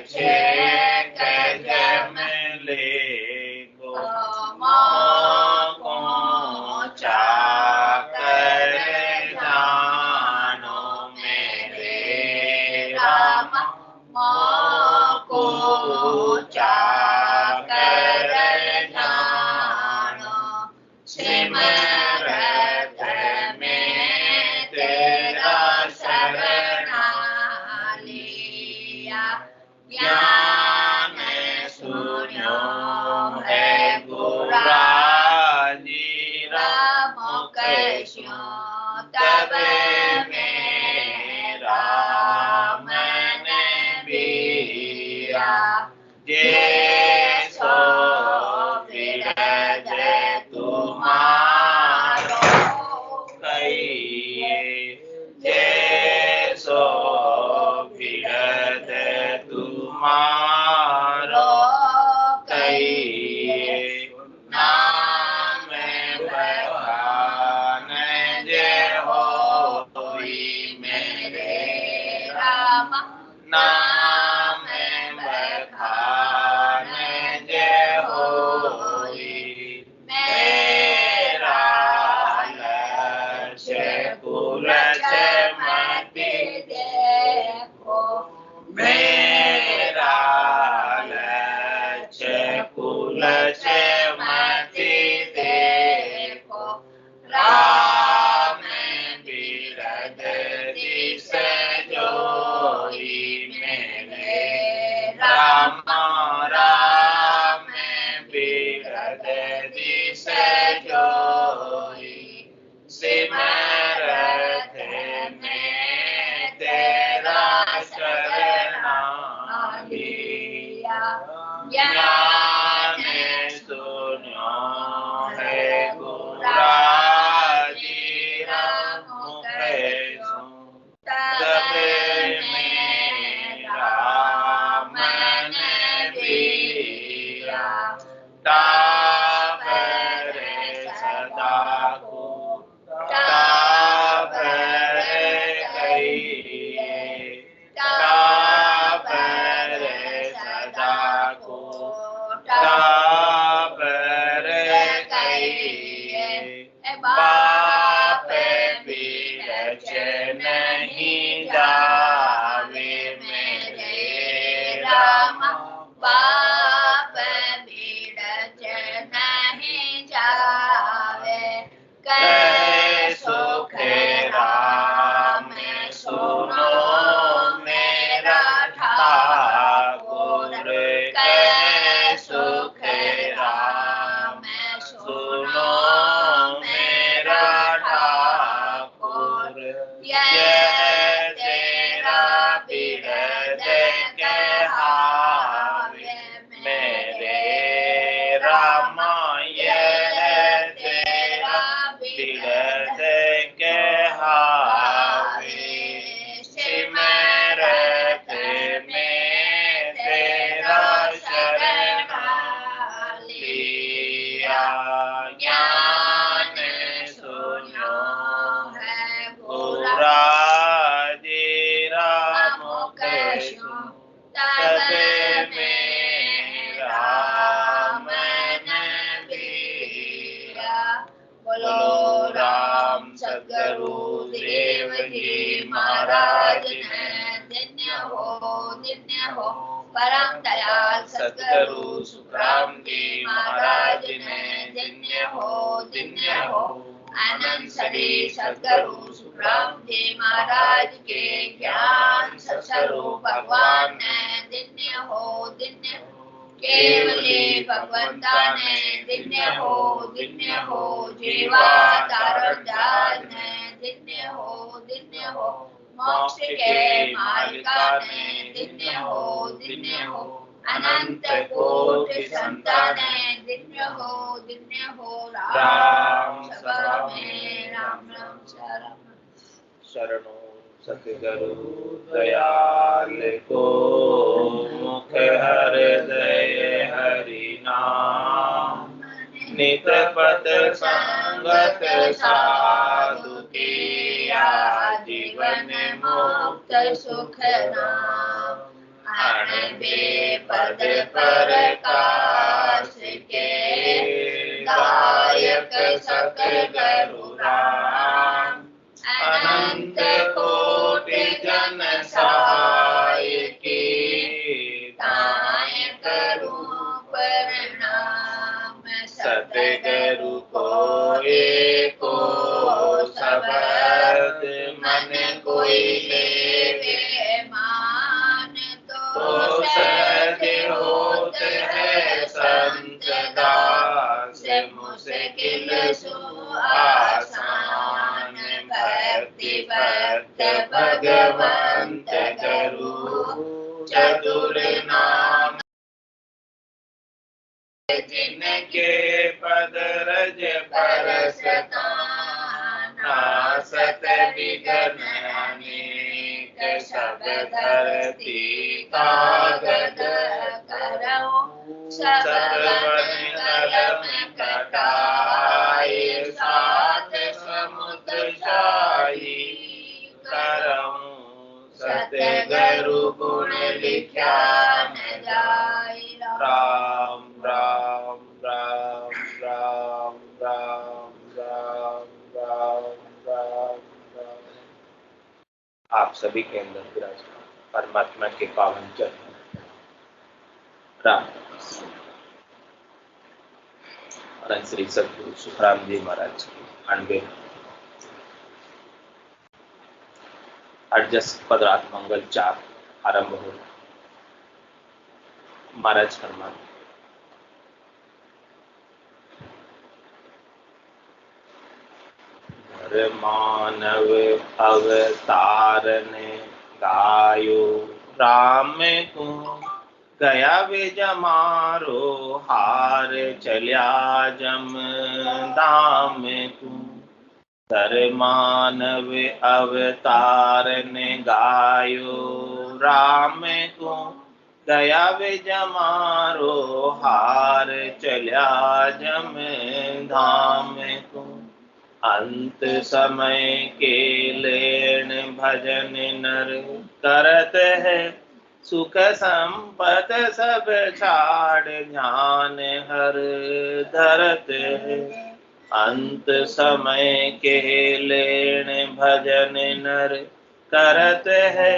छे जम ले को चा कर जानो मेरे राम को चा कर जानो सिमरत में तेरा शरणा लिया ज्ञान सुन्यो है गुराजी राम कैस्यो तब मेरा मन बीरा जे सो विरद तुम्हारो कहिए जे सो विरद तुम्हारो कहिए नाम बखान जे होई मेरे राम नाम बखान जे होई मेरा लक्ष्य कुलच मति देखो मेरा लक्ष्य कुलच मति देखो राम बिरद दिस जोई मेरे राम राम बिरद दिस जोई सिमरत में तेरा शरणा लिया ज्ञान सुन्यो है गुराजी राम कैसो तब मेरा मन बीरा तापर सदा को तापर कहिए तापर सदा को तापर कहिए बाप बीरच नहीं जावे मेरे राम बाप बीरच नहीं जावे कै सुख राम सुनो मेरा ठाकुर कै सुख राम सुनो मेरा ठाकुर यह तेरा बिरद कहावे मेरे राम यह तेरा बिरद कहावे सिमरत में तेरा शरणा लिया ज्ञान सुन्यो है गुराजी राम कैस्यो तब मेरा मन बीरा बोलो राम सद्गुरु देव जी महाराज ने धन्य हो परम दयाल सद्गुरु सुखराम जी महाराज ने धन्य हो आनंद सदी सद्गुरु सुखराम जी महाराज के ज्ञान स्वरूप भगवान ने धन्य हो केवली भगवंता ने धन्य हो जीवा तारदास ने धन्य हो मोक्ष के मालिका ने धन्य हो अनंत कोटि संताने धन्य हो राम सभा में राम शरणो सतगुरु दयाल को मुख हृदय हरि नाम नित पद संगत साधु किया जीवन मुक्त सुख नाम अनबे पद प्रकाश के दायक सकल गुरु राम अनंत कोटि जन सहाय के ताय करूं प्रणाम सतगुरु को एको शब्द मन कोई लेवे मान तो सहज होत है संत दास मुश्किल सो आसान भक्ति भक्त भगवंत गुरु चतुर नाम जिनके पद रज परसता नासत विघ्न अनेक सब धरती कागद करौ सब वन कलम कटाई सात समुद्र छाई करौ सतगुरु गुण लिख्या न जाय राम राम राम राम राम राम राम राम राम। आप सभी के अंदर विराजमान परमात्मा के पावन चरण राम और श्री सद्गुरु सुखराम जी महाराज की 98 अडजस्ट पदरात मंगल 4 आरंभ हो महाराज फरमान मानव अवतार ने गायो राम को गया वे जमारो हार चलिया जम दाम को तर मानव अवतार ने गायो राम को गया वे जमारो हार चलिया जम धाम को अंत समय के लेन भजन नर करत है सुख संपत सब छाड़ ज्ञान हर धरत है अंत समय के लेन भजन नर करत है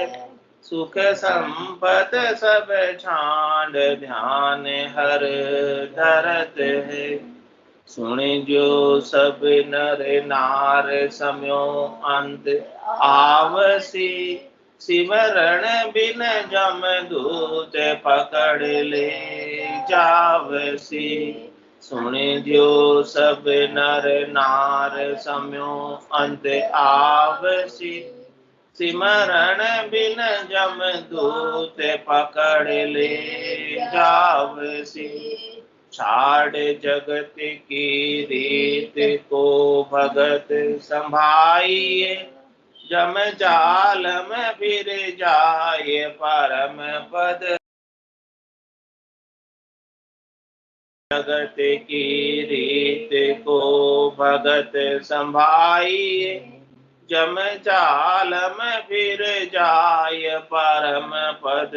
सुख संपत सब छाड़ ध्यान हर धरत है सुन जो सब नर नार सम्यो अंत आवसी सिमरण बिन जम दूत पकड़ ले जावसी सुन जो सब नर नार सम्यो अंत आवसी सिमरण बिन जम दूत पकड़ ले जावसी छाड़ जगत की रीत को भगत संभाइए जम जाल में फिर जाए परम पद जगत की रीत को भगत संभाइए जम जाल में फिर जाए परम पद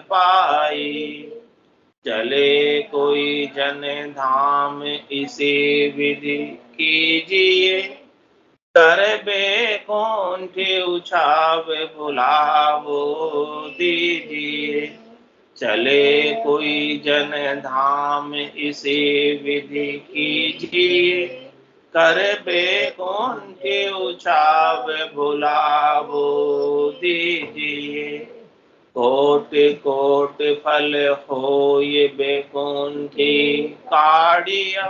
पाई चले कोई जन धाम इसी विधि कीजिए करबे कौंठे उछाव बुलावो दीजिए चले कोई जन धाम इसी विधि कीजिए करबे कौंठे उछाव बुलावो दीजिए कोट कोट फल हो ये बेकुंठी काढ़िया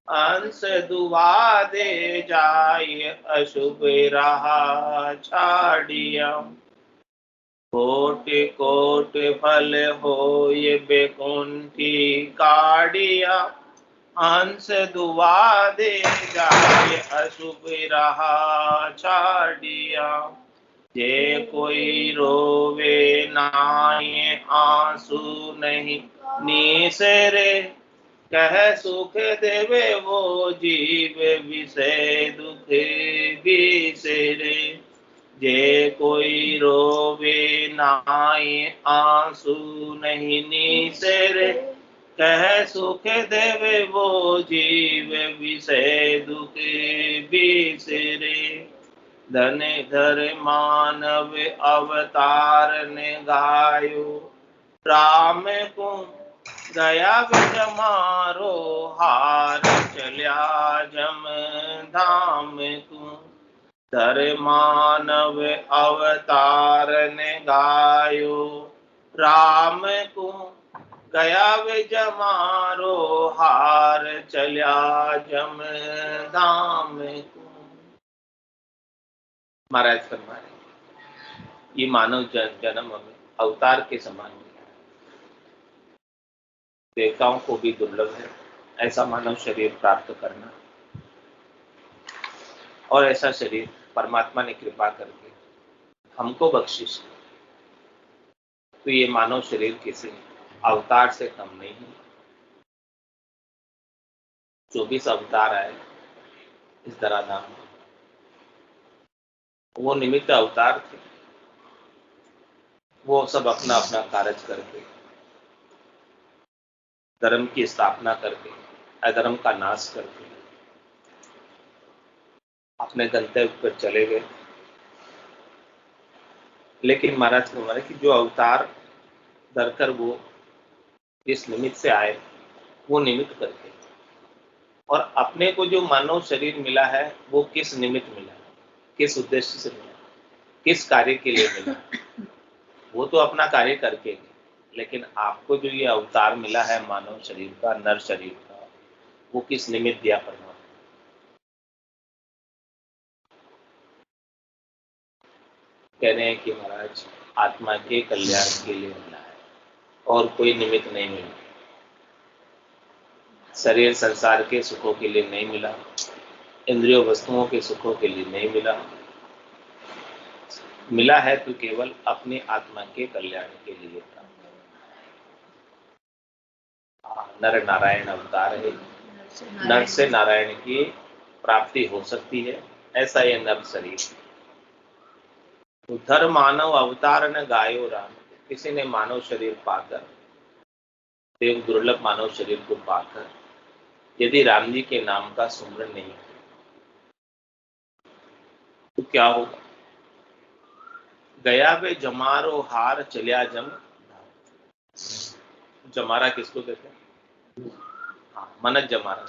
अंश दुआ दे जाय अशुभ रहा छाड़िया कोट कोट फल हो ये बेकुंठी काढ़िया अंश दुआ दे जाय अशुभ रहा छाड़िया जे कोई रोवे नाये आंसू नहीं नीसरे कह सुख देवे वो जीव विषय दुख बिसरे जे कोई रोवे नाई आंसू नहीं नीसेरे, कह सुख देवे वो जीव विषय दुख बिसरे। धन धर मानव अवतार ने गायो, राम को गया विज मारो, हार चल्या जम धाम को। धर मानव अवतार ने गायो, राम को गया विज मारो, हार चल्या जम धाम को। महाराज फरमाए, ये मानव जन्म हमें अवतार के समान मिला है। देवताओं को भी दुर्लभ है ऐसा मानव शरीर प्राप्त करना, और ऐसा शरीर परमात्मा ने कृपा करके हमको बख्शिश की। तो ये मानव शरीर किसी अवतार से कम नहीं है। 24 अवतार आए इस धराधाम में, वो निमित्त अवतार थे। वो सब अपना अपना कार्य करके, धर्म की स्थापना करके, अधर्म का नाश करके अपने गंतव्य पर चले गए। लेकिन महाराज को हमारे कि जो अवतार धरकर वो जिस निमित्त से आए, वो निमित्त करके, और अपने को जो मानव शरीर मिला है वो किस निमित्त मिला, किस उद्देश्य से मिला, किस कार्य के लिए मिला, वो तो अपना कार्य करके। लेकिन आपको जो ये अवतार मिला है मानव शरीर का, नर शरीर का, वो किस निमित्त दिया परमात्मा? कह रहे हैं कि महाराज आत्मा के कल्याण के लिए मिला है, और कोई निमित्त नहीं मिला। शरीर संसार के सुखों के लिए नहीं मिला, इंद्रियों वस्तुओं के सुखों के लिए नहीं मिला। मिला है तो केवल अपनी आत्मा के कल्याण के लिए था। नर नारायण अवतार है, नर से नारायण की प्राप्ति हो सकती है, ऐसा यह नर शरीर। तो धर मानव अवतार न गायो राम, किसी ने मानव शरीर पाकर, देव दुर्लभ मानव शरीर को पाकर यदि राम जी के नाम का सुमरन नहीं किया तो क्या होगा? गया वे जमारो हार चलिया जम। जमारा किसको कहते हैं? मनत जमारा।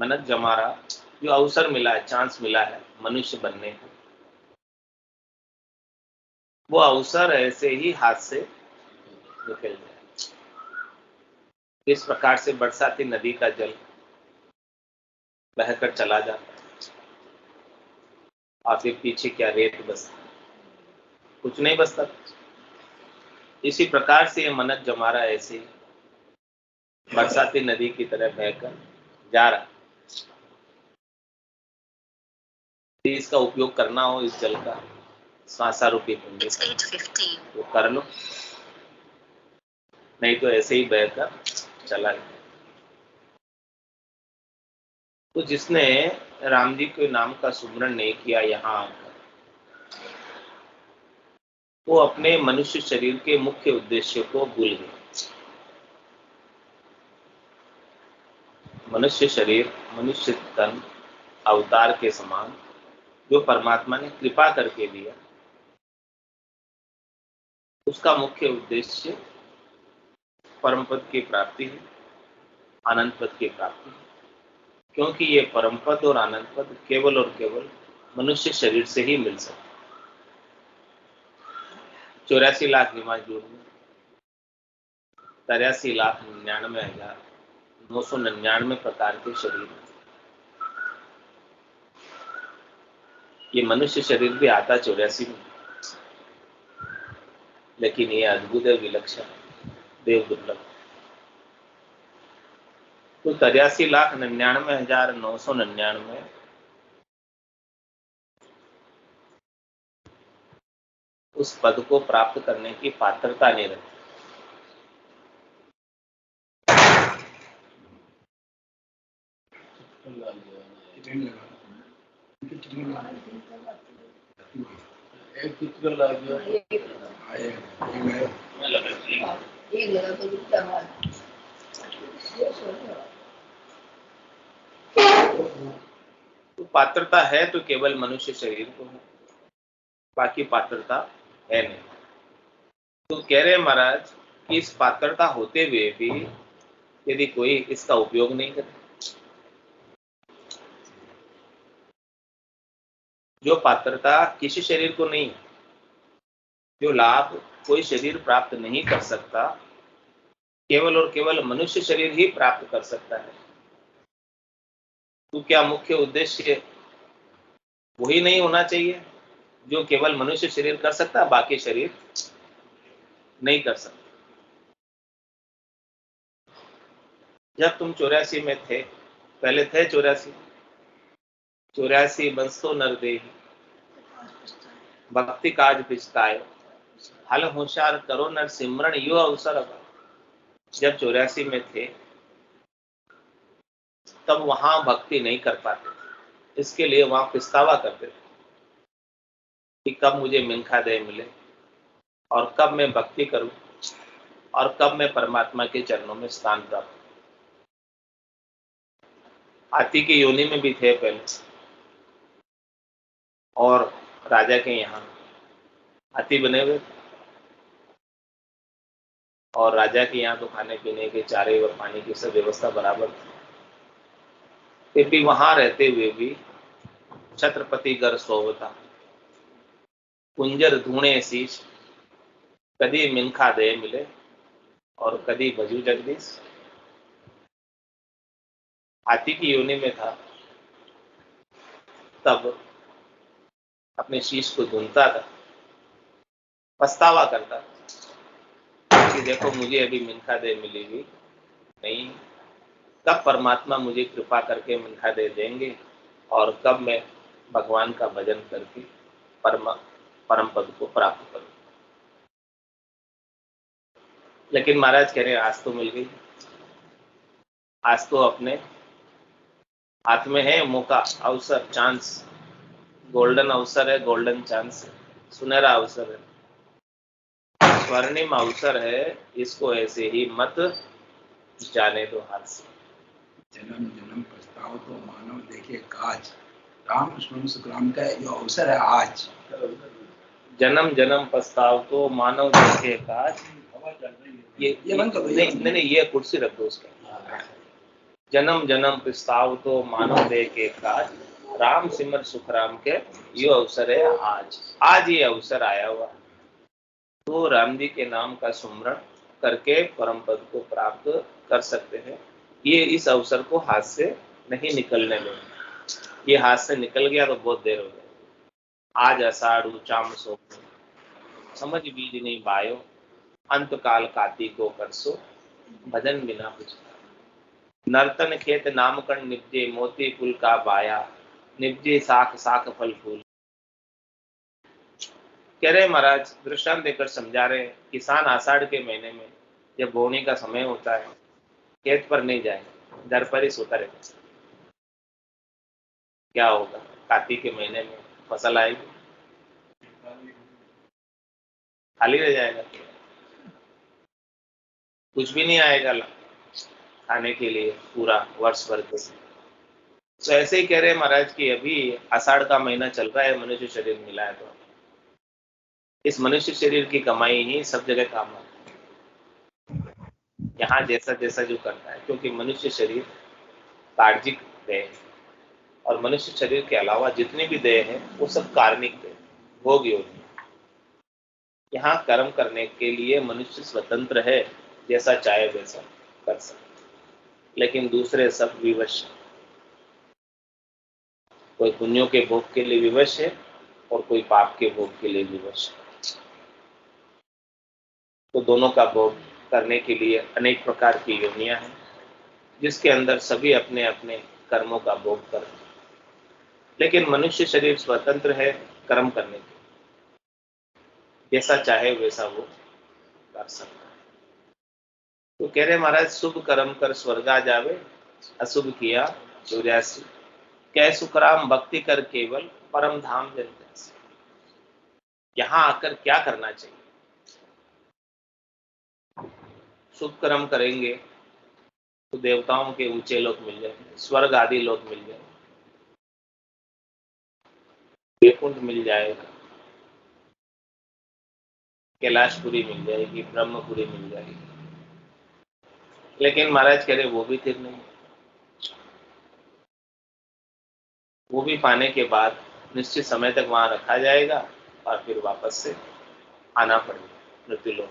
मनत जमारा जो अवसर मिला है, चांस मिला है मनुष्य बनने का, वो अवसर ऐसे ही हाथ से निकल जाए। इस प्रकार से बरसाती नदी का जल बहकर चला जाता है और फिर पीछे क्या रेत बसता, कुछ नहीं बसता। इसी प्रकार से ये मनत जमारा ऐसे बरसाती नदी की तरह बहकर जा रहा। यदि इसका उपयोग करना हो इस जल का सांसा रूपी कुंडी तो कर लो, नहीं तो ऐसे ही बहकर चला गया। तो जिसने राम जी के नाम का सुमरन नहीं किया यहाँ आकर, वो अपने मनुष्य शरीर के मुख्य उद्देश्य को भूल गए। मनुष्य शरीर, मनुष्य तन अवतार के समान जो परमात्मा ने कृपा करके दिया, उसका मुख्य उद्देश्य परम पद की प्राप्ति है, आनंद पद की प्राप्ति है। क्योंकि ये परम पद और आनंद पद केवल और केवल मनुष्य शरीर से ही मिल सकता। 84 लाख निवास जोड़ में 83,99,999 प्रकार के शरीर। ये मनुष्य शरीर भी आता 84 में, लेकिन ये अद्भुत है, विलक्षण, देव दुर्लभ। तो 83,99,999 उस पद को प्राप्त करने की पात्रता नहीं रखती। एक चित्र लगा तो रुकता है। तो पात्रता है तो केवल मनुष्य शरीर को है, बाकी पात्रता है नहीं। तो कह रहे महाराज कि इस पात्रता होते हुए भी यदि कोई इसका उपयोग नहीं करे, जो पात्रता किसी शरीर को नहीं, जो लाभ कोई शरीर प्राप्त नहीं कर सकता, केवल और केवल मनुष्य शरीर ही प्राप्त कर सकता है, तो क्या मुख्य उद्देश्य वही नहीं होना चाहिए जो केवल मनुष्य शरीर कर सकता, बाकी शरीर नहीं कर सकता? जब तुम 84 में थे, पहले थे 84 बंसो नर देहि भक्ति काज पिछतायो, हल होशियार करो नर सिमरण यो अवसर अब। जब 84 में थे तब वहां भक्ति नहीं कर पाते, इसके लिए वहां पछतावा करते थे कि कब मुझे मिनखा दे मिले और कब मैं भक्ति करूं और कब मैं परमात्मा के चरणों में स्थान प्राप्त। हाथी की योनि में भी थे पहले, और राजा के यहाँ हाथी बने हुए, और राजा के यहाँ तो खाने पीने के चारे और पानी की सब व्यवस्था बराबर थी। फिर भी वहां रहते हुए भी छत्रपति घर सोवता कुंजर धूणे शीश, कदी मिनखा दे मिले और कदी भजू जगदीश। हाथी की योनि में था तब अपने शीश को धुनता था, पछतावा करता था कि देखो मुझे अभी मिनखा दे मिली हुई नहीं, कब परमात्मा मुझे कृपा करके मिनखा दे देंगे और कब मैं भगवान का भजन करके परम पद को प्राप्त करूं। लेकिन महाराज कह रहे हैं आज तो मिल गई, आज तो अपने हाथ में है मौका, अवसर, चांस, गोल्डन अवसर है, गोल्डन चांस है, सुनहरा अवसर है, स्वर्णिम अवसर है, इसको ऐसे ही मत जाने दो हाथ से। जन्म जन्म पछताओ तो मानव देखे काज, राम स्मरण सुखराम का जो अवसर है आज। जन्म जन्म पछताओ तो मानव देखे काज, ये बंद करो, नहीं, ये कुर्सी रख दो उसका। जन्म जन्म पछताओ तो मानव देखे काज, राम सिमर सुखराम के ये अवसर है आज। आज ये अवसर आया हुआ, तो राम जी के नाम का सुमरण करके परम पद को प्राप्त कर सकते हैं। ये इस अवसर को हाथ से नहीं निकलने देंगे, ये हाथ से निकल गया तो बहुत देर हो गई। आज अषाढ़ चाम सो समझ बीज नहीं बायो, अंत काल काती को करसो भजन बिना कुछ। नर्तन खेत नामकरण निपजे, मोती फूल का बाया निपजे, साख साख फल फूल। कह रहे महाराज दृष्टांत देकर समझा रहे, किसान आषाढ़ के महीने में जब बोने का समय होता है खेत पर नहीं जाए, घर पर ही सोता रहता। क्या होगा? कार्तिक के महीने में फसल आएगी, खाली रह जाएगा, कुछ भी नहीं आएगा खाने के लिए पूरा वर्ष भर के। तो ऐसे ही कह रहे महाराज कि अभी आषाढ़ का महीना चल रहा है, मनुष्य शरीर मिला है, तो इस मनुष्य शरीर की कमाई ही सब जगह काम आती है, यहाँ जैसा जैसा जो करता है, क्योंकि मनुष्य शरीर कार्जिक देह, और मनुष्य शरीर के अलावा जितने भी देह हैं वो सब कार्मिक देह, भोग योनि। यहाँ कर्म करने के लिए मनुष्य स्वतंत्र है, जैसा चाहे वैसा कर सकता, लेकिन दूसरे सब विवश, कोई पुण्यों के भोग के लिए विवश है और कोई पाप के भोग के लिए विवश है। तो दोनों का भोग करने के लिए अनेक प्रकार की योनियां हैं, जिसके अंदर सभी अपने अपने कर्मों का भोग कर, लेकिन मनुष्य शरीर स्वतंत्र है कर्म करने के, जैसा चाहे वैसा वो कर सकता है। तो कह रहे महाराज शुभ कर्म कर स्वर्गा जावे, अशुभ किया 84। कै सुखराम भक्ति कर केवल परम धाम जन जैसे। यहाँ आकर क्या करना चाहिए? शुभ कर्म करेंगे तो देवताओं के ऊंचे लोक मिल जाएंगे, स्वर्ग आदि लोक मिल जाएंगे, वैकुंठ मिल जाएगा, कैलाशपुरी मिल जाएगी, ब्रह्मपुरी मिल जाएगी। लेकिन महाराज कह रहे वो भी ठीक नहीं। वो भी पाने के बाद निश्चित समय तक वहां रखा जाएगा और फिर वापस से आना पड़ेगा मृत्युलोक।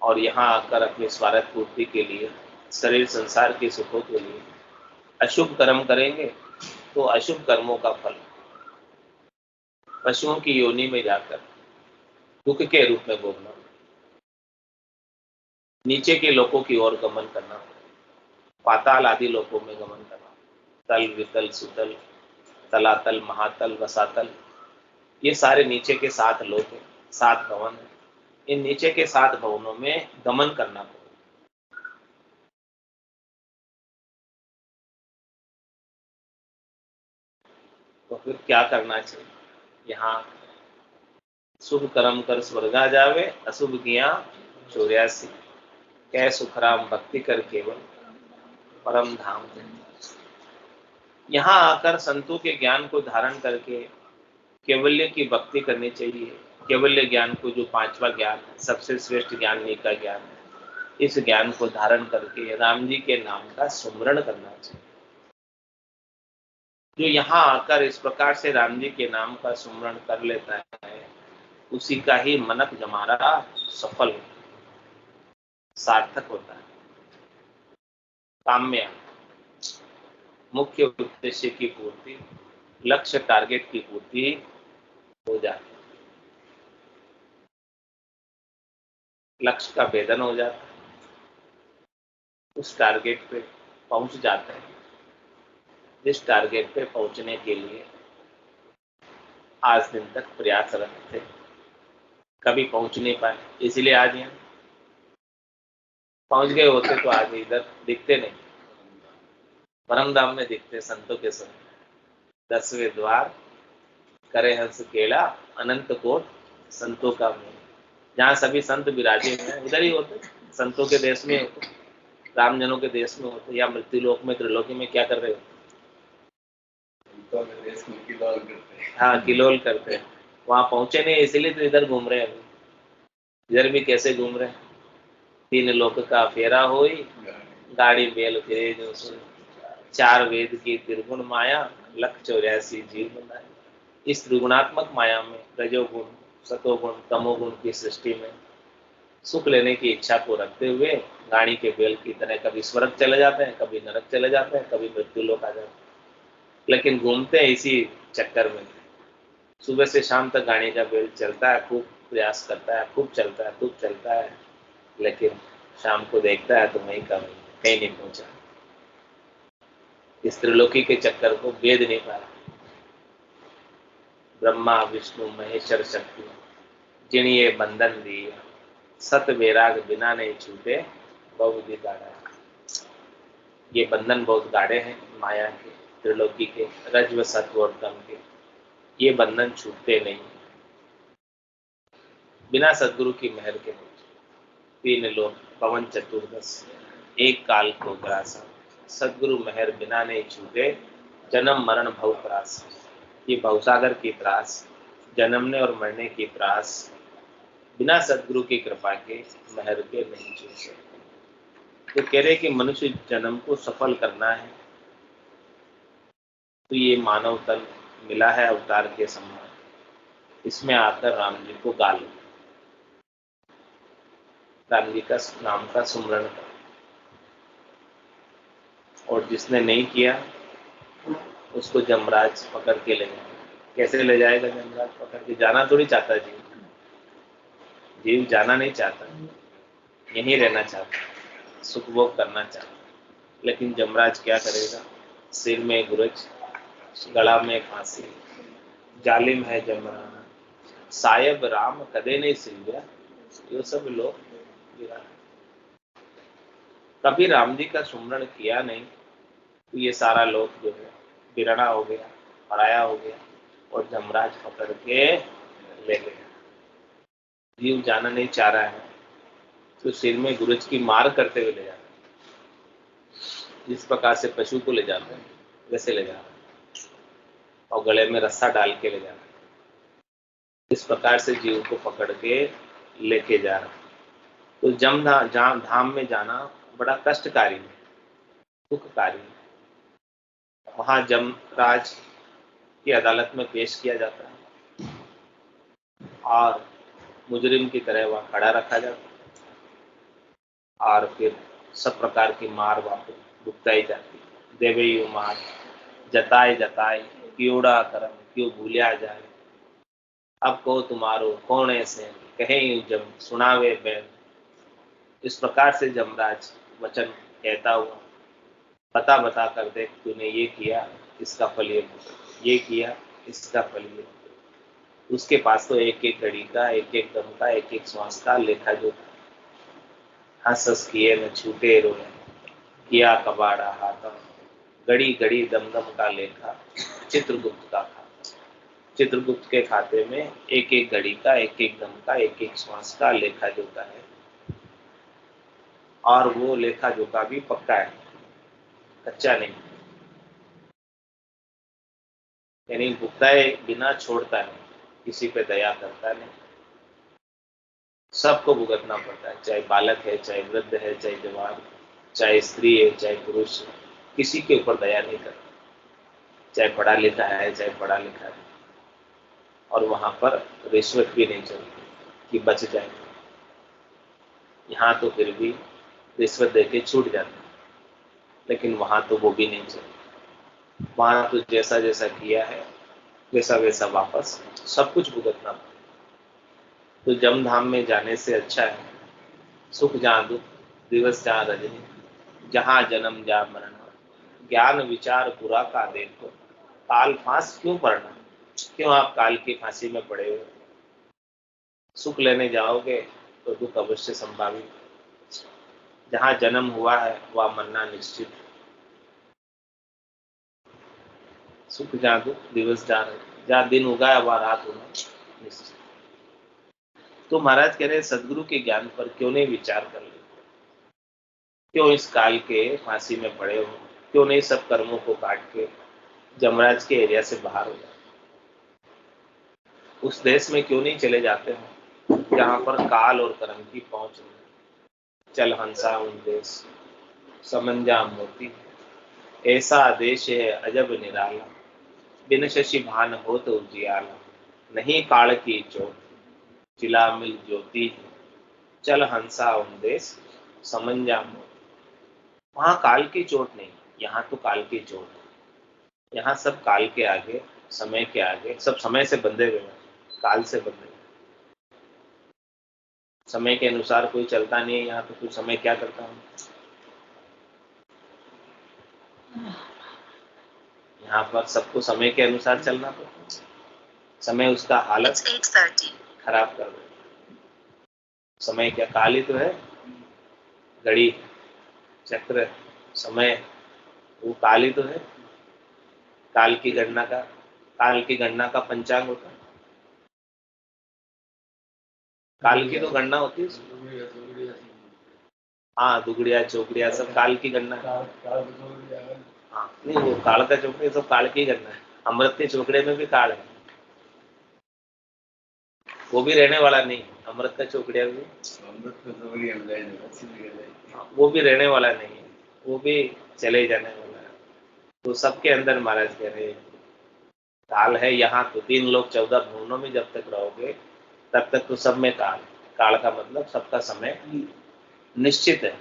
और यहाँ आकर अपनी स्वार्थ पूर्ति के लिए, शरीर संसार के सुखों के लिए अशुभ कर्म करेंगे तो अशुभ कर्मों का फल पशुओं की योनि में जाकर दुख के रूप में भोगना, नीचे के लोकों की ओर गमन करना, पाताल आदि लोकों में गमन करना, तल वितल सुतल, तलातल महातल वसातल, ये सारे नीचे के 7 लोक हैं, 7 भवन हैं। इन नीचे के 7 भवनों में गमन करना पड़ेगा। तो फिर क्या करना चाहिए? यहाँ शुभ कर्म कर स्वर्गा जावे, अशुभ किया 84, कै सुखराम भक्ति कर केवल परम धाम। यहाँ आकर संतों के ज्ञान को धारण करके केवल्य की भक्ति करनी चाहिए। केवल्य ज्ञान को, जो 5वां ज्ञान है, सबसे श्रेष्ठ ज्ञान का ज्ञान है, इस ज्ञान को धारण करके राम जी के नाम का सुमरण करना चाहिए। जो यहाँ आकर इस प्रकार से राम जी के नाम का सुमरण कर लेता है, उसी का ही मनक जमारा सफल सार्थक होता है। काम्य, मुख्य उद्देश्य की पूर्ति, लक्ष्य टारगेट की पूर्ति हो जाती है, लक्ष्य का भेदन हो जाता है, उस टारगेट पे पहुंच जाते हैं जिस टारगेट पे पहुंचने के लिए आज दिन तक प्रयासरत थे, कभी पहुंच नहीं पाए, इसलिए आज यहाँ पहुंच गए होते तो आज इधर दिखते नहीं, परमधाम में दिखते संतों के संग। 10वें द्वार करे हंस केला, अनंत कोट संतों का मेल। जहाँ सभी संत विराजे हैं उधर ही होते, संतों के देश में होते, रामजनों के देश में होते, या मृत्युलोक में, त्रिलोकी में क्या कर रहे होते? हाँ, किलोल करते हैं। वहां पहुंचे नहीं, इसीलिए तो इधर घूम रहे हैं। इधर भी कैसे घूम रहे हैं? 3 लोक का फेरा होई, गाड़ी बेल फिरे जो सुन, 4 वेद की त्रिगुण माया, 184 जीव बनाए। इस त्रिगुणात्मक माया में रजोगुण, सतोगुण, तमोगुण की सृष्टि में सुख लेने की इच्छा को रखते हुए गाड़ी के बेल की तरह कभी स्वर्ग चले जाते हैं, कभी नरक चले जाते हैं, कभी मृत्युलोक आ जाते हैं, लेकिन घूमते हैं इसी चक्कर में। सुबह से शाम तक गाड़ी का बेल चलता है, खूब प्रयास करता है, खूब चलता है, खूब चलता है, लेकिन शाम को देखता है तो वहीं का वहीं, कहीं नहीं पहुंचा। इस त्रिलोकी के चक्कर को भेद नहीं पाया। ब्रह्मा विष्णु महेश्वर शक्ति जिन्हें बंधन दिए, सत वैराग बिना नहीं छूटे, बहुविधि गाढ़ा। ये बंधन बहुत गाढ़े हैं माया के, त्रिलोकी के, रज्व सत्व और तम के। ये बंधन छूटते नहीं बिना सदगुरु की मेहर के। 3 लोक पवन चतुर्दश, एक काल को ग्रासा, सदगुरु मेहर बिना नहीं छूटे, जन्म मरण भव त्रास। ये भवसागर की त्रास, जन्मने और मरने की त्रास बिना सदगुरु की कृपा के, मेहर के नहीं छूटे। तो कह रहे कि मनुष्य जन्म को सफल करना है तो ये मानव तन मिला है अवतार के समान, इसमें आकर राम जी को गाल, राम जी का नाम का सुमरण कर। और जिसने नहीं किया उसको जमराज पकड़ के ले जाएगा। कैसे ले जाएगा जमराज पकड़ के? जाना थोड़ी चाहता जीव, जीव जाना नहीं चाहता, यहीं रहना चाहता, सुख भोग करना चाहता। लेकिन जमराज क्या करेगा? सिर में गुरज, गला में फांसी, जालिम है जमरान, सायब राम कदे नहीं सिलव्या। ये सब लोग कभी राम जी का सुमरण किया नहीं, तो ये सारा लोग जो है बिरड़ा हो गया, पराया हो गया और जमराज पकड़ के ले गया। जीव जाना नहीं चाह रहा है तो सिर में गुरज की मार करते हुए ले जा रहा है। जिस प्रकार से पशु को ले जाते हैं वैसे ले जा रहा है और गले में रस्सा डाल के ले जा रहा है। इस प्रकार से जीव को पकड़ के लेके जा रहा है। तो धाम में जाना बड़ा कष्टकारी है, दुखकारी है। वहां जमराज की अदालत में पेश किया जाता है और मुजरिम की तरह वहां खड़ा रखा जाता है और फिर सब प्रकार की मार वापस भुगताई जाती है। देवयु मार जताए जताए क्योड़ा करम क्यों भूलिया जाए, अब को तुम्हारो कौन ऐसे कहे जब सुनावे बैन। इस प्रकार से जमराज वचन कहता हुआ बता बता कर देख, तूने ये किया इसका फल ये किया इसका फल ये। उसके पास तो एक एक घड़ी का, एक एक दम का, एक एक श्वास का लेखा जोखा। हंस हंस किए न छूटे रोए, किया कबाड़ा हाथा, घड़ी घड़ी दम दम का लेखा चित्रगुप्त का खाता। चित्रगुप्त के खाते में एक एक घड़ी का, एक एक दम का, एक एक श्वास का लेखा जोखा है और वो लेखा जोखा भी पक्का है, कच्चा नहीं। यानी भुगताए बिना छोड़ता नहीं, किसी पे दया करता नहीं, सबको भुगतना पड़ता है। चाहे बालक है, चाहे वृद्ध है, चाहे जवान, चाहे स्त्री है, चाहे पुरुष है, किसी के ऊपर दया नहीं करता। चाहे पढ़ा लिखा है, चाहे पढ़ा लिखा है। और वहां पर रिश्वत भी नहीं चलती कि बच जाए। यहाँ तो फिर भी रिश्वत देके छूट जाते हैं, लेकिन वहां तो वो भी नहीं चलती। वहां तो जैसा जैसा किया है वैसा वैसा वापस सब कुछ भुगतना पड़ता। तो जमधाम में जाने से अच्छा है सुख जहाँ दुख, दिवस जहाँ रजनी, जहाँ जन्म जहाँ मरण, ज्ञान विचार बुरा का देखो, काल फांस क्यों पड़ना। क्यों आप काल की फांसी में पड़े हो। सुख लेने जाओगे तो दुख अवश्य संभावित। जहाँ जन्म हुआ है वह मरना निश्चित। सुख जहाँ दुख, दिवस जहाँ दिन उगा वह रात होना निश्चित। तो महाराज कह रहे सदगुरु के ज्ञान पर क्यों नहीं विचार कर लेते, क्यों इस काल के फांसी में पड़े हो, क्यों नहीं सब कर्मों को काट के जमराज के एरिया से बाहर हो जाते, उस देश में क्यों नहीं चले जाते हो जहां पर काल और कर्म की पहुंच नहीं। चल हंसा उन देश समंजा मोती, ऐसा देश है अजब निराला, बिन शशि भान हो तो उजियाला, नहीं काल की चोट चिला मिल ज्योति, चल हंसा उन देश समंजा मोती। वहां काल की चोट नहीं, यहाँ तो काल की चोट है। यहाँ सब काल के आगे, समय के आगे, सब समय से बंधे हुए हैं, काल से बंधे हुए। समय के अनुसार कोई चलता नहीं है यहाँ तो कोई समय क्या करता हूँ। यहाँ पर सबको समय के अनुसार चलना पड़ता है। समय उसका हालत खराब कर देता है। समय क्या काल ही तो है, घड़ी चक्र समय वो काल ही तो है। काल की गणना का पंचांग होता है। काल की तो गणना होती है। हाँ, दुगड़िया चौकड़िया सब काल की गणना है। हाँ, नहीं वो काल का चौकड़े सब काल की गणना है। अमृत के चौकड़े में भी काल है, वो भी रहने वाला नहीं। अमृत का चौकड़िया भी वो भी रहने वाला नहीं है, वो भी चले जाने वाला है। तो सबके अंदर महाराज कह रहे काल है। यहाँ तो 3 लोग 14 भुवनों में जब तक रहोगे तब तक तो सब में काल। काल का मतलब सबका समय निश्चित है।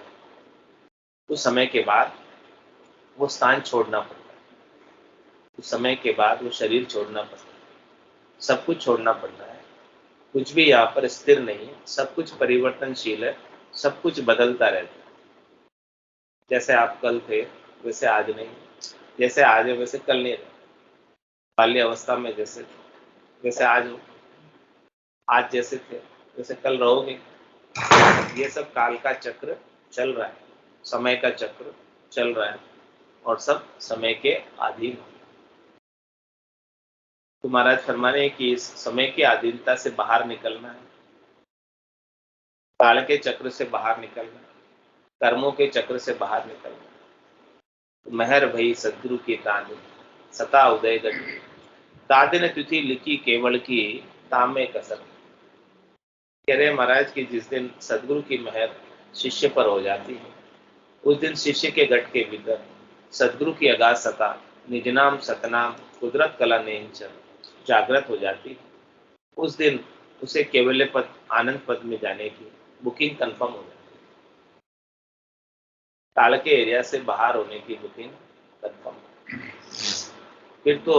उस समय के बाद वो स्थान छोड़ना पड़ता है, उस समय के बाद वो शरीर छोड़ना पड़ता है, सब कुछ छोड़ना पड़ता है। कुछ भी यहाँ पर स्थिर नहीं है, सब कुछ परिवर्तनशील है, सब कुछ बदलता रहता है। जैसे आप कल थे वैसे आज नहीं, जैसे आज है वैसे कल नहीं रहे। बाल्य अवस्था में जैसे थे वैसे आज हो, आज जैसे थे वैसे कल रहोगे। ये सब काल का चक्र चल रहा है, समय का चक्र चल रहा है और सब समय के अधीन हो। तो महाराज फरमाने कि इस समय की अधीनता से बाहर निकलना है, काल के चक्र से बाहर निकलना, कर्मों के चक्र से बाहर निकलना। तो मेहर भई सदगुरु की तान सता उदय गढ़ दादिन तिथि लिखी केवल की तामे कसर। कह रहे महाराज कि जिस दिन सदगुरु की मेहर शिष्य पर हो जाती है, उस दिन शिष्य के गढ़ के भीतर सदगुरु की अगाध सता निज नाम सतनाम कुदरत कला नेंचर जागृत हो जाती है। उस दिन उसे केवल्य पद आनंद पद में जाने की बुकिंग कंफर्म हो जाती है। काल के एरिया से बाहर होने की बुकिंग कंफर्म। फिर तो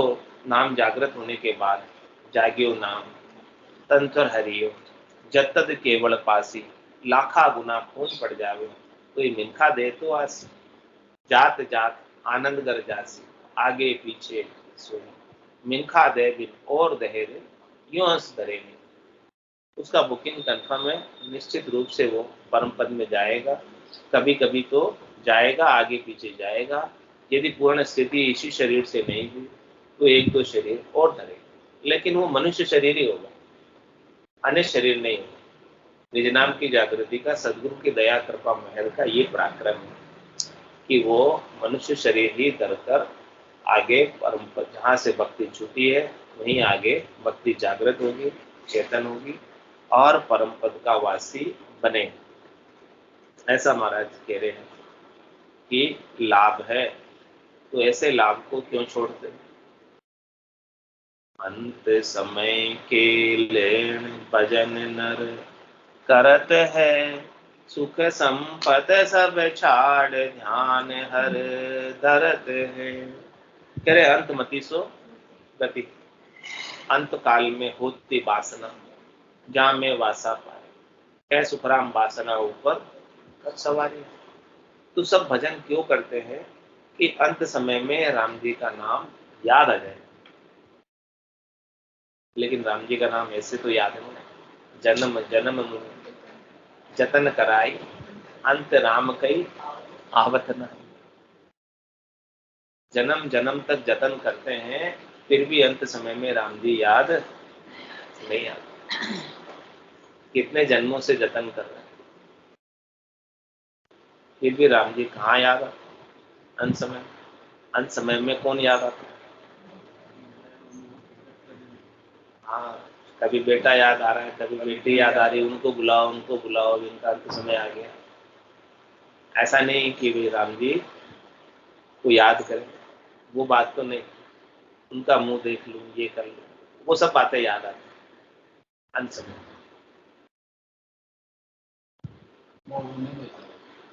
नाम जागृत होने के बाद जागियो नाम तंत्र हरियो जब तक केवल पासी लाखा गुना खून पड़ जावे तो ये मिनखा दे तो आसी जात जात आनंद गर जासी आगे पीछे सुन मिनखा दे बिन और दहेरे यूं हंस धरे में। उसका बुकिंग कंफर्म है, निश्चित रूप से वो परम पद में जाएगा। कभी कभी तो जाएगा, आगे पीछे जाएगा। यदि पूर्ण स्थिति इसी शरीर से नहीं हुई तो एक दो शरीर और धरेगा, लेकिन वो मनुष्य शरीर ही होगा, अन्य शरीर नहीं होगा। निज नाम की जागृति का सदगुरु की दया कृपा महल का ये पराक्रम है कि वो मनुष्य शरीर ही धरकर आगे परम पद, जहाँ से भक्ति छूटी है वहीं आगे भक्ति जागृत होगी, चेतन होगी और परम पद का वासी बने। ऐसा महाराज कह रहे हैं कि लाभ है, तो ऐसे लाभ को क्यों छोड़ते हैं। अंत समय के लेन भजन नर करत है सुख संपद सब छाड़ ध्यान हर धरत है। कह रहे अंत मति सो गति, अंत काल में होती वासना जा में वासा पाए, कह सुखराम वासना ऊपर सवारी। तो सब भजन क्यों करते हैं कि अंत समय में राम जी का नाम याद आ जाए। लेकिन राम जी का नाम ऐसे तो याद नहीं, जन्म जन्म जतन कराई अंत राम कई आवत न। जन्म जन्म तक जतन करते हैं, फिर भी अंत समय में राम जी याद नहीं आते। कितने जन्मों से जतन कर रहे हैं, फिर भी राम जी कहाँ याद आते अंत समय। अंत समय में कौन याद आता है? हाँ, कभी बेटा याद आ रहा है, कभी बेटी याद आ रही है, उनको बुलाओ उनको बुलाओ, इनका अंत समय आ गया। ऐसा नहीं कि वे राम जी को याद करें, वो बात तो नहीं। उनका मुंह देख लूं, ये कर लूं, वो सब बातें याद आती अंत समय।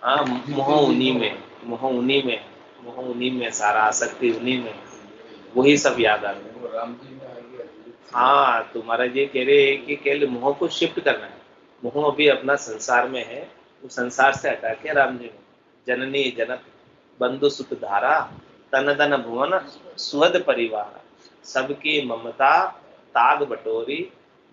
हाँ, मोह उन्हीं में, मोह उन्हीं में, मोह उन्हीं में, सारा आसक्ति उन्हीं में, वही सब याद आते हैं। हाँ, तो महाराज ये कह रहे हैं कि केवल मोह को शिफ्ट करना है। मोह अभी अपना संसार में है, वो संसार से हटा के राम जी में जननी जनक बंधु सुख धारा तन धन भुवन सुहद परिवार सबकी ममता ताग बटोरी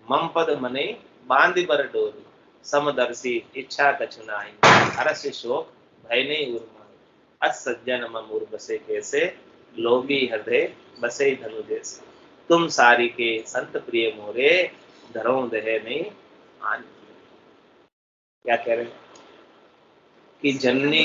मम पद मने बांध बर डोरी समदर्शी इच्छा कछु नाहि हरस शोक भय नहीं उर्मा अस सज्जन मम बसे कैसे लोभी हृदय बसे धनु जैसे तुम सारी के संत प्रिय मोरे धरो दहे नहीं आन। क्या कह रहे हैं कि जननी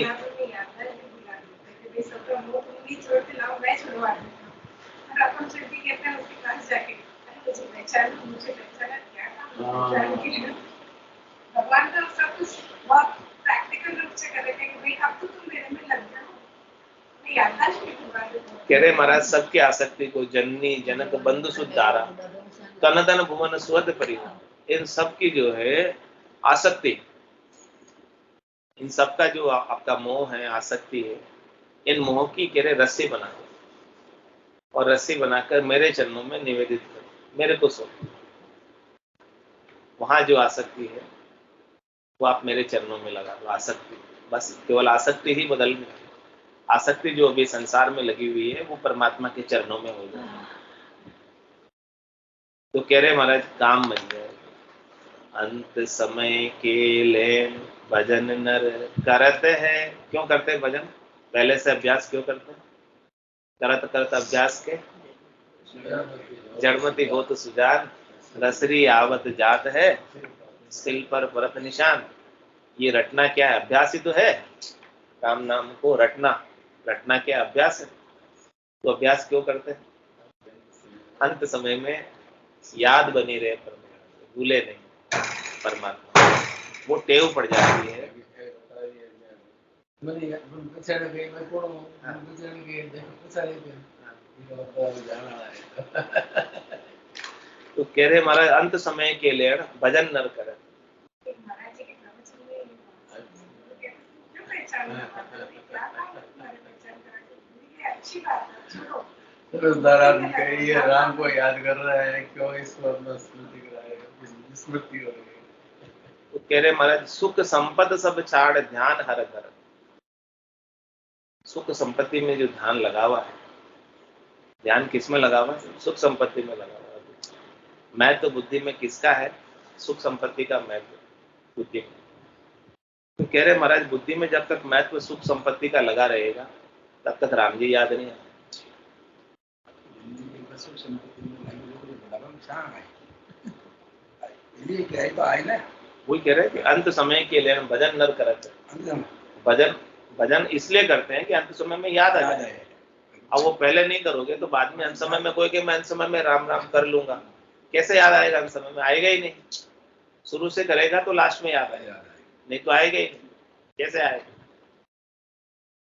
भगवान का सब कुछ बहुत प्रैक्टिकल रूप से कर रहे थे कि भाई अब तो तुम मेरे में लग जाओ। कह रहे महाराज सबकी आसक्ति को जननी जनक बंधु सुधारा तन धन भुवन सुहद परिवार, इन सब की जो है आसक्ति, इन सब का जो आपका मोह है, आसक्ति है, इन मोह की कह रहे रस्सी बना और रस्सी बनाकर मेरे चरणों में निवेदित करो, मेरे को सौंपो। वहां जो आसक्ति है वो आप मेरे चरणों में लगा दो। आसक्ति बस केवल आसक्ति ही बदल में, आसक्ति जो अभी संसार में लगी हुई है वो परमात्मा के चरणों में हो जाए। तो कह रहे महाराज काम बन जाए। अंत समय के लेन भजन नर करते हैं। क्यों करते हैं भजन? पहले से अभ्यास क्यों करते हैं? करत करत अभ्यास के जड़मती हो तो सुजान, रसरी आवत जात है, सिल पर परत निशान। ये रटना क्या है? अभ्यास ही तो है। राम नाम को रटना, रटना क्या अभ्यास है। तो अभ्यास क्यों करते हैं? अंत समय में याद बनी रहे परमात्मा, भूले नहीं परमात्मा, वो टेव पड़ जाती है। तो कह रहे महाराज अंत समय के लिए भजन नर करे। ये राम को याद कर रहा है, क्यों इसको अपना स्मृति करा रहे हैं, स्मृति हो रही है। तो कह रहे महाराज सुख संपद सब छाड़ ध्यान हर कर। सुख संपत्ति में जो ध्यान लगा हुआ है, ध्यान किस में लगा हुआ है? सुख संपत्ति में लगा हुआ है। महत्व बुद्धि में किसका है? सुख संपत्ति का महत्व बुद्धि में। तो कह रहे महाराज बुद्धि में जब तक महत्व सुख संपत्ति का लगा रहेगा तब तक राम जी याद नहीं आए। वही कह रहे हैं कि अंत समय के लिए भजन नर करते। भजन भजन इसलिए करते हैं कि अंत समय में याद आ जाए। अब वो पहले नहीं करोगे तो बाद में अंत समय में कोई कि मैं अंत समय में राम राम कर लूंगा, कैसे याद आएगा? अंत समय में आएगा ही नहीं। शुरू से करेगा तो लास्ट में याद आएगा, नहीं तो आएगा ही नहीं। कैसे आएगा?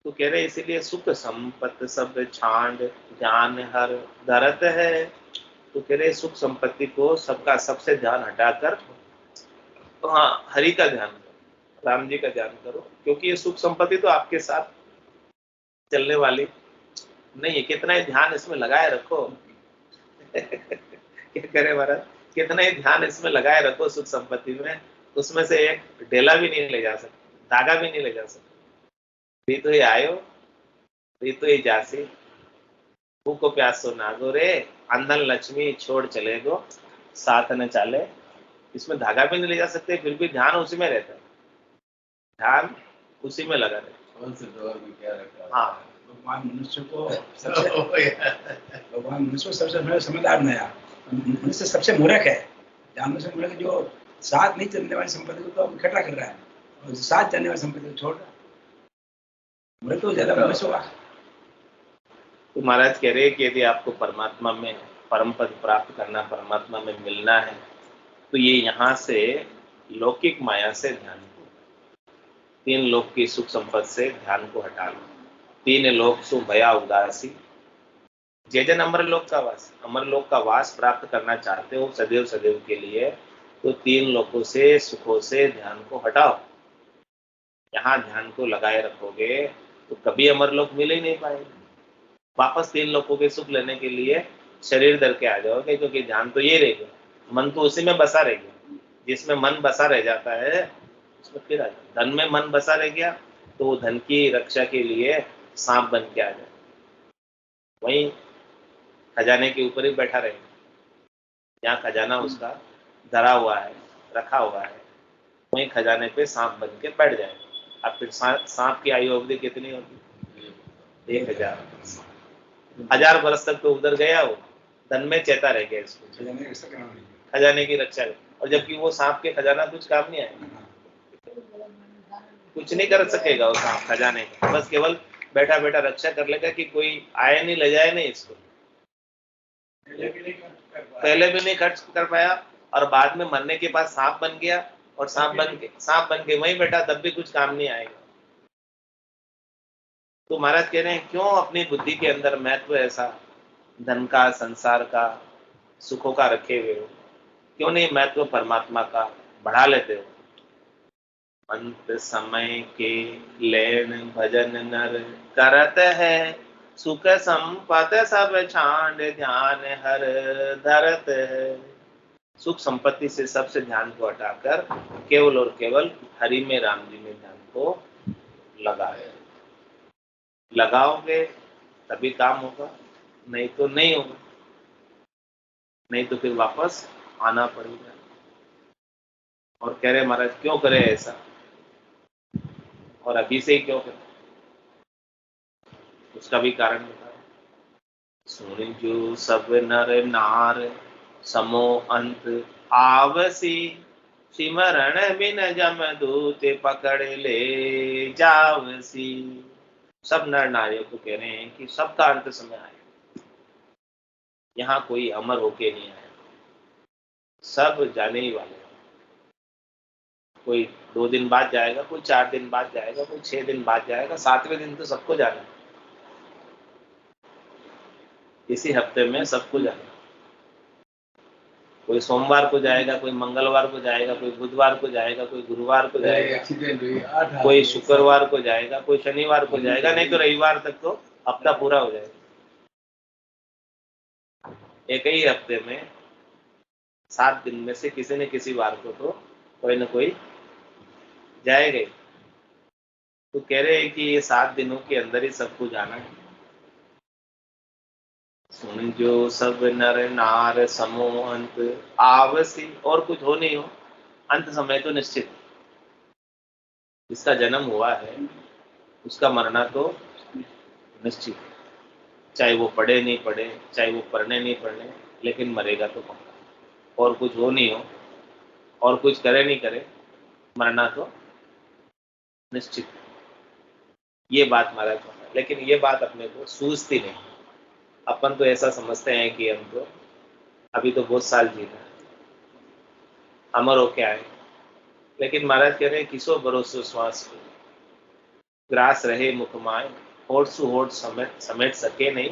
तो कह रहे इसीलिए सुख संपत्ति सब छांड ध्यान हर धरत है। तो कह रहे सुख संपत्ति को सबका सबसे ध्यान हटाकर तो हाँ हरि का ध्यान करो, राम जी का ध्यान करो, क्योंकि ये सुख संपत्ति तो आपके साथ चलने वाली नहीं है। कितना ही ध्यान इसमें लगाए रखो क्या करे महाराज, कितना ही ध्यान इसमें लगाए रखो सुख संपत्ति में, उसमें से एक ढेला भी नहीं ले जा सकते, धागा भी नहीं ले जा सकते। रीतो ही आयो रीतो ही जासी, भूखो प्यासो नागो रे, अंधन लक्ष्मी छोड़ चले गो साथ न चाले। इसमें धागा भी नहीं ले जा सकते, फिर भी ध्यान उसी में रहता है, ध्यान उसी में लगा रहता। हाँ भगवान मनुष्य को भगवान मनुष्य को सबसे समझदार बनाया। मनुष्य सबसे मूर्ख है, जानवर से मूर्ख जो साथ नहीं चलने वाली संपत्ति को तो इकट्ठा कर रहा है और साथ चलने वाली संपत्ति को छोड़ रहा है। मूर्ख तो ज्यादा मनुष्य होगा। तो महाराज कह रहे हैं कि यदि आपको परमात्मा में परम पद प्राप्त करना, परमात्मा में मिलना है, तो ये यहाँ से लौकिक माया से ध्यान को, तीन लोक की सुख संपत्ति से ध्यान को हटा लो। तीन लोक सु भया उदासी, जन अमरलोक का वास, अमरलोक का वास प्राप्त करना चाहते हो सदैव सदैव के लिए, तो तीन लोकों से सुखों से ध्यान को हटाओ। यहाँ ध्यान को लगाए रखोगे तो कभी अमरलोक मिल ही नहीं पाएगा। वापस तीन लोकों के सुख लेने के लिए शरीर धर के आ जाओगे, क्योंकि ध्यान तो ये रहेगा, मन तो उसी में बसा रहेगा। जिसमें मन बसा रह जाता है उसमें फिर आ जाए। धन में मन बसा रह गया तो वो धन की रक्षा के लिए सांप बन के आ जाए, वहीं खजाने के ऊपर ही बैठा रहेगा। यहाँ खजाना उसका धरा हुआ है, रखा हुआ है, वहीं खजाने पे सांप बन के बैठ जाएगा। अब फिर सांप की आयु अवधि कितनी होगी? 1000। 1000 वर्ष तक तो उधर गया, वो धन में चेता रह गया इसको, खजाने की रक्षा। और जबकि वो सांप के खजाना कुछ काम नहीं आएगा, कुछ नहीं कर सकेगा वो सांप खजाने का, बस केवल बैठा बैठा रक्षा कर लेगा कि कोई आए नहीं ले जाए नहीं इसको। पहले भी नहीं खर्च कर पाया और बाद में मरने के बाद सांप बन गया, और सांप बन के वहीं बैठा, तब भी कुछ काम नहीं आएगा। तो महाराज कह रहे हैं क्यों अपनी बुद्धि के अंदर महत्व ऐसा धन का, संसार का, सुखों का रखे हुए हो? क्यों नहीं महत्व परमात्मा का बढ़ा लेते हो? अंत समय के लेन भजन नर करत है, सुख संपत सब छांड ध्यान हर धरत है। सुख संपत्ति से सबसे ध्यान को हटाकर केवल और केवल हरि में, राम जी में ध्यान को लगाओगे तभी काम होगा, नहीं तो नहीं होगा, नहीं तो फिर वापस आना पड़ेगा। और कह रहे महाराज क्यों करे ऐसा, और अभी से ही क्यों करे, उसका भी कारण बता। सुन जो सब नर नार समो अंत आवसी, सिमरण बिन जमदूत पकड़ ले जावसी। सब नर नारियों को कह रहे हैं कि सबका अंत समय आएगा, यहाँ कोई अमर होके नहीं आया, सब जाने ही वाले। कोई 2 दिन बाद जाएगा, कोई 4 दिन बाद जाएगा, कोई 6 दिन बाद जाएगा, 7वें दिन तो सबको जाना है। इसी हफ्ते में सबको जाना। कोई सोमवार को जाएगा, कोई मंगलवार को जाएगा, कोई बुधवार को जाएगा, कोई गुरुवार को जाएगा, कोई शुक्रवार को जाएगा, कोई शनिवार को जाएगा, नहीं तो रविवार तक तो हफ्ता पूरा हो जाएगा। एक ही हफ्ते में 7 दिन में से किसी न किसी वार को तो कोई न कोई जाएगा ही। तो कह रहे हैं कि ये 7 दिनों के अंदर ही सबको जाना है। सुन जो सब नर नार समो अंत आवसी, और कुछ हो नहीं हो, अंत समय तो निश्चित। जिसका जन्म हुआ है उसका मरना तो निश्चित, चाहे वो पढ़े नहीं पढ़े, चाहे वो पढ़ने नहीं पढ़ने, लेकिन मरेगा तो पक्का। और कुछ हो नहीं हो और कुछ करे नहीं करे, मरना तो निश्चित। ये बात महाराज कहता है, लेकिन ये बात अपने को सूझती नहीं। अपन तो ऐसा समझते हैं कि हम तो अभी तो बहुत साल जीना है, अमर हो क्या है। लेकिन महाराज कह रहे हैं किसो भरोसो श्वास को, ग्रास रहे मुखमाए, होठ सु होठ समेट सके नहीं,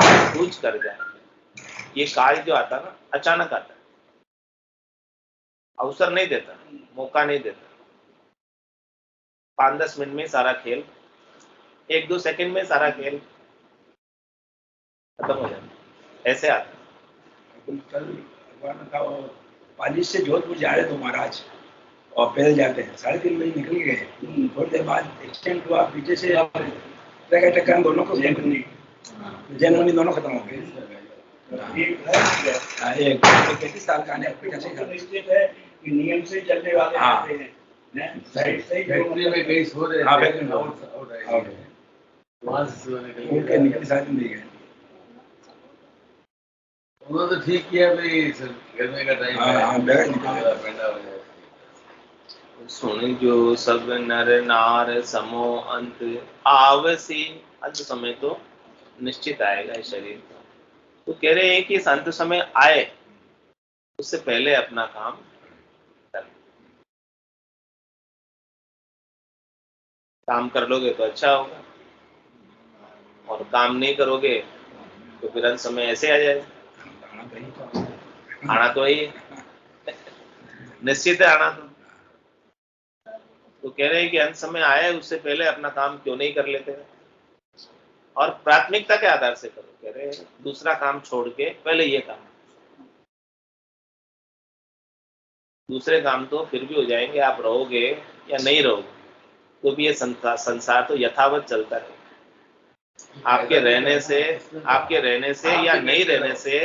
पूछ कर जाए। ये काल जो आता ना अचानक आता है, अवसर नहीं देता, मौका नहीं देता। 5-10 मिनट में सारा खेल, 1-2 सेकंड में सारा खेल खत्म हो जाता, ऐसे आता। कल पाली से जोधपुर जा रहे थे महाराज, और पैदल जाते हैं, 3.5 बजे निकल गए। थोड़ी देर बाद एक्सीडेंट हुआ, पीछे से टक्कर, दोनों को जनवरी दोनों खत्म हो गए। एक 35 साल का नियम से चलने वाले आते हैं, फैक्ट्री में कहीं सो रहे निकल साथ में गए। उन्होंने तो ठीक किया भाई, गर्मी का टाइम है। सुन जो सब नर नार समो अंत आवसी, अंत समय तो निश्चित आएगा इस शरीर का। तो कह रहे हैं कि इस अंत समय आए उससे पहले अपना काम कर। काम कर लोगे तो अच्छा होगा, और काम नहीं करोगे तो फिर अंत समय ऐसे आ जाएगा। आना तो ही निश्चित है, आना तो कह रहे हैं कि अंत समय आए उससे पहले अपना काम क्यों नहीं कर लेते हैं, और प्राथमिकता के आधार से करो। कह रहे हैं दूसरा काम छोड़ के पहले ये काम, दूसरे काम तो फिर भी हो जाएंगे, आप रहोगे या नहीं रहोगे तो भी ये संसार तो यथावत चलता है। आपके रहने से या नहीं रहने से,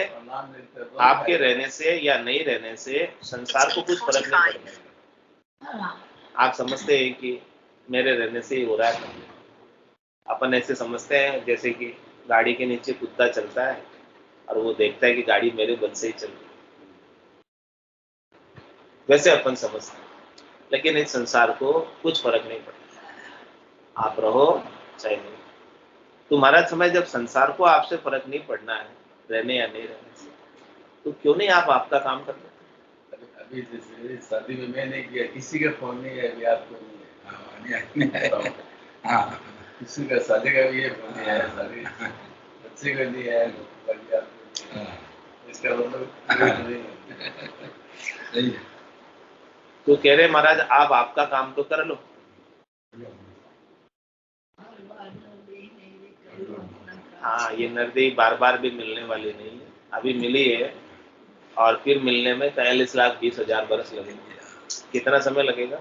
आपके रहने से या नहीं रहने से संसार को कुछ फर्क नहीं पड़ता। आप समझते हैं कि मेरे रहने से ही हो रहा है, अपन ऐसे समझते हैं जैसे कि गाड़ी के नीचे कुत्ता चलता है और वो देखता है कि गाड़ी मेरे बल से ही चल रही, वैसे अपन समझते हैं। लेकिन इस संसार को कुछ फर्क नहीं पड़ता, आप रहो चाहे नहीं। तुम्हारा समय जब संसार को आपसे फर्क नहीं पड़ना है रहने या नहीं रहने से, तो क्यों नहीं आप आपका काम करते? अभी जैसे शादी में मैंने किया, किसी का फोन नहीं है, अभी आपको नहीं है। हाँ, किसी का शादी का भी ये फोन नहीं है, शादी बच्चे का नहीं है, इसका मतलब नहीं है। तो कह रहे महाराज आप आपका काम तो कर लो। हाँ, ये नरदेही बार बार भी मिलने वाली नहीं है, अभी मिली है और फिर मिलने में 43,20,000 बरस लगेंगे। कितना समय लगेगा?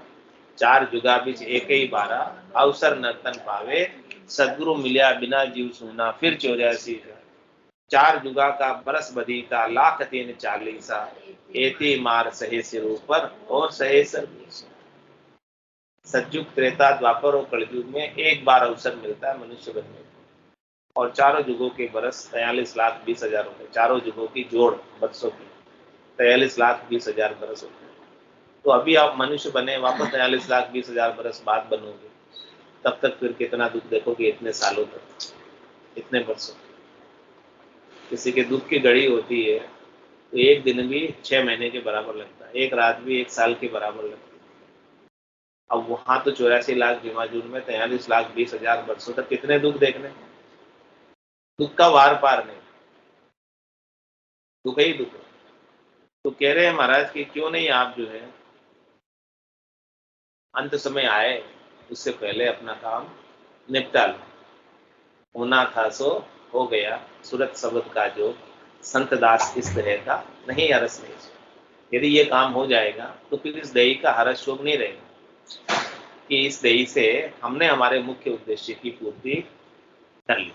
4 जुगा बीच एक ही बारा, अवसर नर्तन पावे, सदगुरु मिलिया बिना जीव सुना, फिर 84 4 जुगा का बरस बधीता, लाख 340, एति मार सहे सिर ऊपर और सहे सर। सतयुग त्रेता द्वापर और कलयुग में एक बार अवसर मिलता है मनुष्य बनने। और चारों युगों के बरस 43,20,000 होते हैं। चारों युगों की जोड़ बरसों की 43,20,000 बरस होते हैं। तो अभी आप मनुष्य बने, वापस 43,20,000 बरस बाद बनोगे, तब तक फिर कितना दुख देखोगे, इतने सालों तक, इतने वर्षों। किसी के दुख की घड़ी होती है तो एक दिन भी 6 महीने के बराबर लगता है, एक रात भी 1 साल के बराबर लगती है। अब वहां तो 84 लाख भीमाजून में 43,20,000 वर्षों तक कितने दुख देखने, दुख का वार पार नहीं, दुख ही दुख है। तो कह रहे हैं महाराज कि क्यों नहीं आप जो है अंत समय आए उससे पहले अपना काम निपटा लो। होना था सो हो गया, सूरत शब्द का जो संत दास इस तरह का नहीं अरस नहीं। यदि ये काम हो जाएगा तो फिर इस दही का हर्ष शोक नहीं रहेगा कि इस दही से हमने हमारे मुख्य उद्देश्य की पूर्ति कर ली,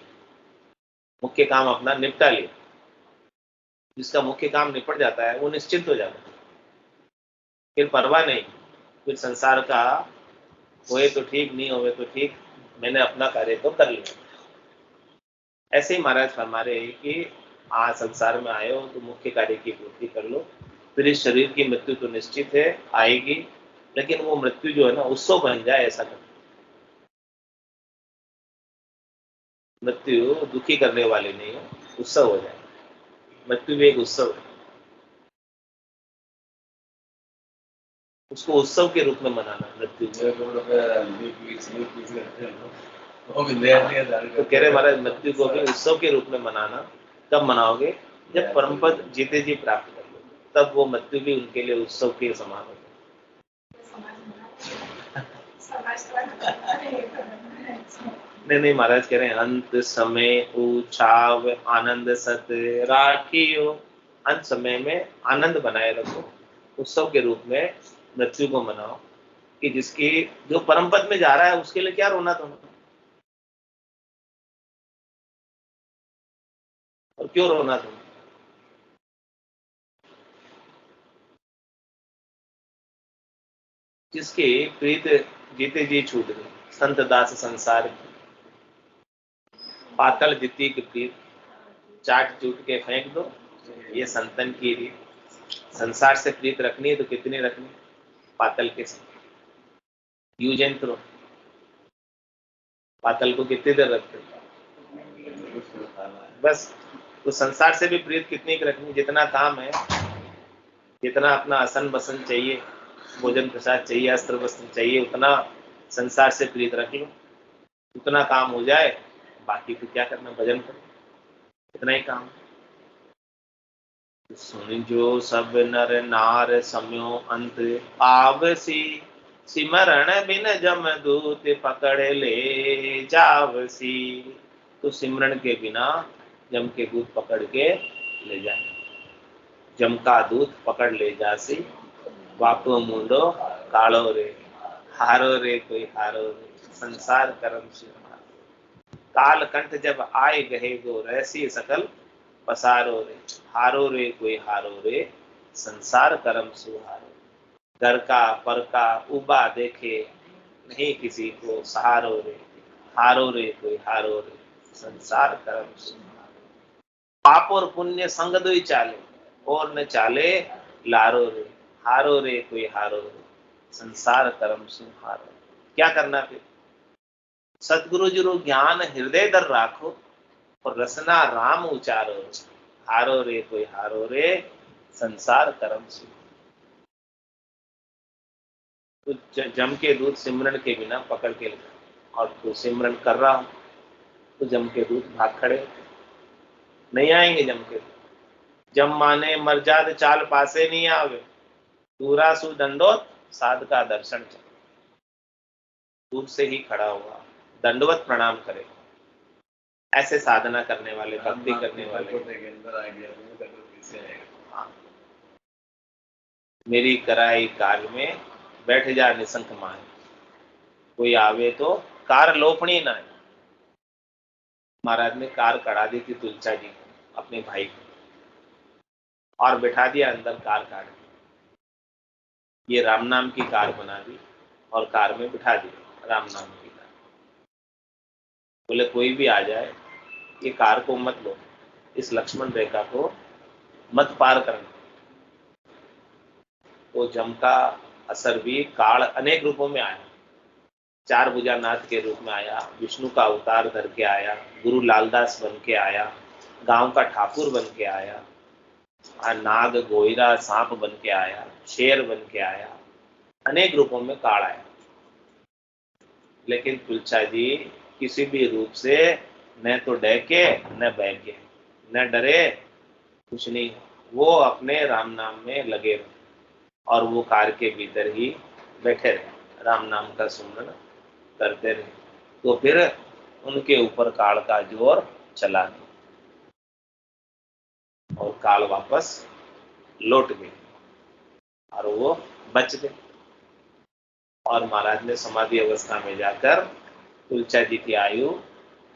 मुख्य काम अपना निपटा लिया। जिसका मुख्य काम निपट जाता है वो निश्चिंत हो जाता है, फिर परवाह नहीं, फिर संसार का होए तो ठीक, नहीं होए तो ठीक, मैंने अपना कार्य तो कर लिया। ऐसे ही महाराज फरमा रहे हैं कि आज संसार में आए हो तो मुख्य कार्य की पूर्ति कर लो, फिर इस शरीर की मृत्यु तो निश्चित है, आएगी, लेकिन वो मृत्यु जो है ना उत्सव बन जाए ऐसा कर। मृत्यु दुखी करने वाली नहीं है, उत्सव हो जाए। मृत्यु भी एक उत्सव है, उसको उत्सव के रूप में मनाना मृत्यु। तो कह रहे महाराज मृत्यु को भी उत्सव के रूप में मनाना। कब मनाओगे? जब परम पद जीते जी प्राप्त कर लो, तब वो मृत्यु भी उनके लिए उत्सव के समान हो। नहीं महाराज कह रहे हैं अंत समय उछाव आनंद सत राखियो। अंत समय में आनंद बनाए रखो, उत्सव के रूप में मृत्यु को मनाओ कि जिसकी जो परम पद में जा रहा है उसके लिए क्या रोना तुम, और क्यों रोना तुम? जिसकी प्रीत जीते जी छूट गई, संत दास संसार की पातल जितनी की प्रीत चाट चूट के फेंक दो, ये संतन की रीत। संसार से प्रीत रखनी है तो कितनी रखनी, पातल के साथ यूज एंड थ्रो। पातल को कितनी देर रखते बस। तो संसार से भी प्रीत कितनी रखनी, जितना काम है, जितना अपना आसन बसन चाहिए, भोजन प्रसाद चाहिए, अस्त्र वस्त्र चाहिए, उतना संसार से प्रीत रख लो, उतना काम हो जाए, बाकी तो क्या करना, भजन करो, इतना ही काम। सुन जो सब नर नार सम्यो अंत आवसी, सिमरण बिन जम दूत पकड़ ले जावसी। तो सिमरन के बिना जम के दूत पकड़ के ले जाए, जम का दूत पकड़ ले जासी, बापो मुंडो कालो रे, हारो रे कोई हारो रे, संसार कर्म से काल कंठ जब आए गहे गो रहसी सकल पसारो रे, हारो रे कोई हारो रे, संसार कर्म सुहारो। घर का पर का उबा देखे नहीं किसी को सहारो रे, हारो रे कोई हारो रे, संसार कर्म सुहारो। पाप और पुण्य संग दुई चाले, और न चाले लारो रे, हारो रे कोई हारो रे, संसार कर्म सुहारो। क्या करना फिर? सतगुरु जी ज्ञान हृदय दर राखो और रसना राम उचारो, हारो रे कोई हारो रे, संसार कर्म सुहारो। तो जम के दूत सिमरन के बिना पकड़ के और तो सिमरन कर रहा हूं तो जम के दूत भाग खड़े नहीं आएंगे। जम के जम माने मर्जाद चाल पासे नहीं आवे, दूरा सु दंडोत साध का दर्शन चल। दूर से ही खड़ा हुआ दंडवत प्रणाम करे, ऐसे साधना करने वाले, भक्ति करने वाले। मेरी कराई काल में बैठ जा निसंक मान, कोई आवे तो कार लोपणी ना। महाराज ने कार कढ़ा दी थी तुलसा जी को, अपने भाई को, और बैठा दिया अंदर, कार काट दी। ये राम नाम की कार बना दी और कार में बिठा दी राम नाम की कार। बोले कोई भी आ जाए ये कार को मत लो, इस लक्ष्मण रेखा को मत पार करना। तो जम का असर भी काल अनेक रूपों में आया। चार भुजानाथ के रूप में आया, विष्णु का अवतार धर के आया, गुरु लालदास बन के आया, गांव का ठाकुर बन के आया, नाग गोइरा सांप बन के आया, शेर बन के आया, अनेक रूपों में काल आया। लेकिन तुलसा जी किसी भी रूप से न तो डैके न बहके, न डरे, कुछ नहीं, वो अपने राम नाम में लगे रहे और वो कार के भीतर ही बैठे रहे, राम नाम का सुमरन करते रहे। तो फिर उनके ऊपर काल का जोर चला गया और काल वापस लौट गए और वो बच गए। और महाराज ने समाधि अवस्था में जाकर तुलसा जी की आयु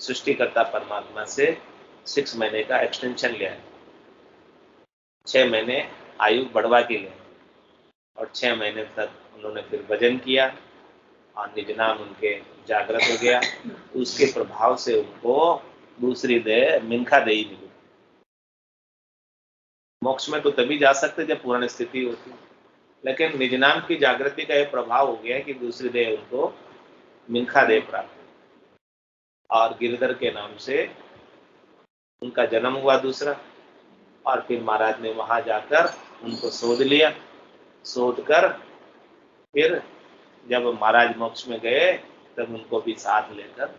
सृष्टिकर्ता परमात्मा से 6 महीने का एक्सटेंशन लिया है। 6 महीने आयु बढ़वा के लिए और 6 महीने तक उन्होंने फिर भजन किया और निज नाम उनके जागृत हो गया। उसके प्रभाव से उनको दूसरी देह मिनखा देही मिली। मोक्ष में तो तभी जा सकते जब पूर्ण स्थिति होती, लेकिन निज नाम की जागृति का यह प्रभाव हो गया कि दूसरी देह उनको मिनखा देह प्राप्त, और गिरधर के नाम से उनका जन्म हुआ दूसरा। और फिर महाराज ने वहां जाकर उनको शोध लिया, शोध कर फिर जब महाराज मोक्ष में गए तब उनको भी साथ लेकर,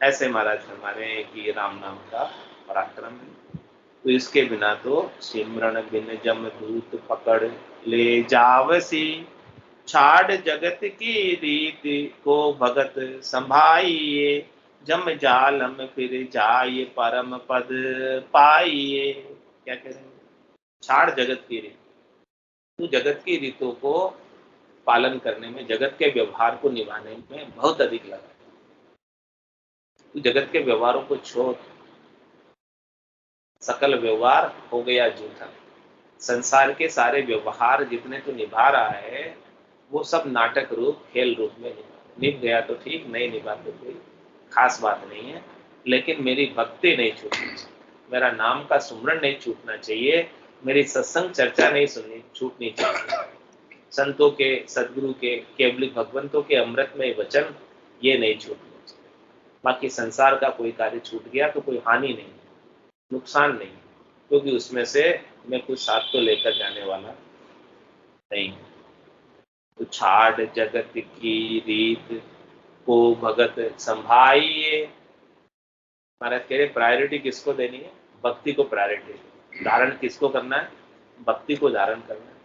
ऐसे महाराज फरमाने कि राम नाम का पराक्रम है। तो इसके बिना तो सिमरन बिन जम दूत पकड़ ले जावसी, छाड़ जगत की रीति को भगत संभाइए, जम जालम फिर जाइए परम पद पाइए। क्या कह रहे हैं? छाड़ जगत की रीति, तो जगत की रीतों को पालन करने में, जगत के व्यवहार को निभाने में बहुत अधिक लगा। तो जगत के व्यवहारों को छोड़, सकल व्यवहार हो गया झूठा। संसार के सारे व्यवहार जितने तो निभा रहा है वो सब नाटक रूप, खेल रूप में निभ गया तो ठीक, नहीं निभा तो कोई खास बात नहीं है। लेकिन मेरी भक्ति नहीं छूटनी चाहिए, मेरा नाम का सुमरन नहीं छूटना चाहिए, मेरी सत्संग चर्चा नहीं सुननी छूटनी चाहिए, संतों के, सदगुरु के, केवल भगवंतों के अमृतमय वचन ये नहीं छूटना चाहिए। बाकी संसार का कोई कार्य छूट गया तो कोई हानि नहीं, नुकसान नहीं, क्योंकि उसमें से मैं कुछ साथ तो लेकर जाने वाला नहीं। तो छाड़ जगत की रीत को भगत संभाइए। महाराज कह रहे प्रायोरिटी किसको देनी है? भक्ति को प्रायोरिटी। धारण किसको करना है? भक्ति को धारण करना है।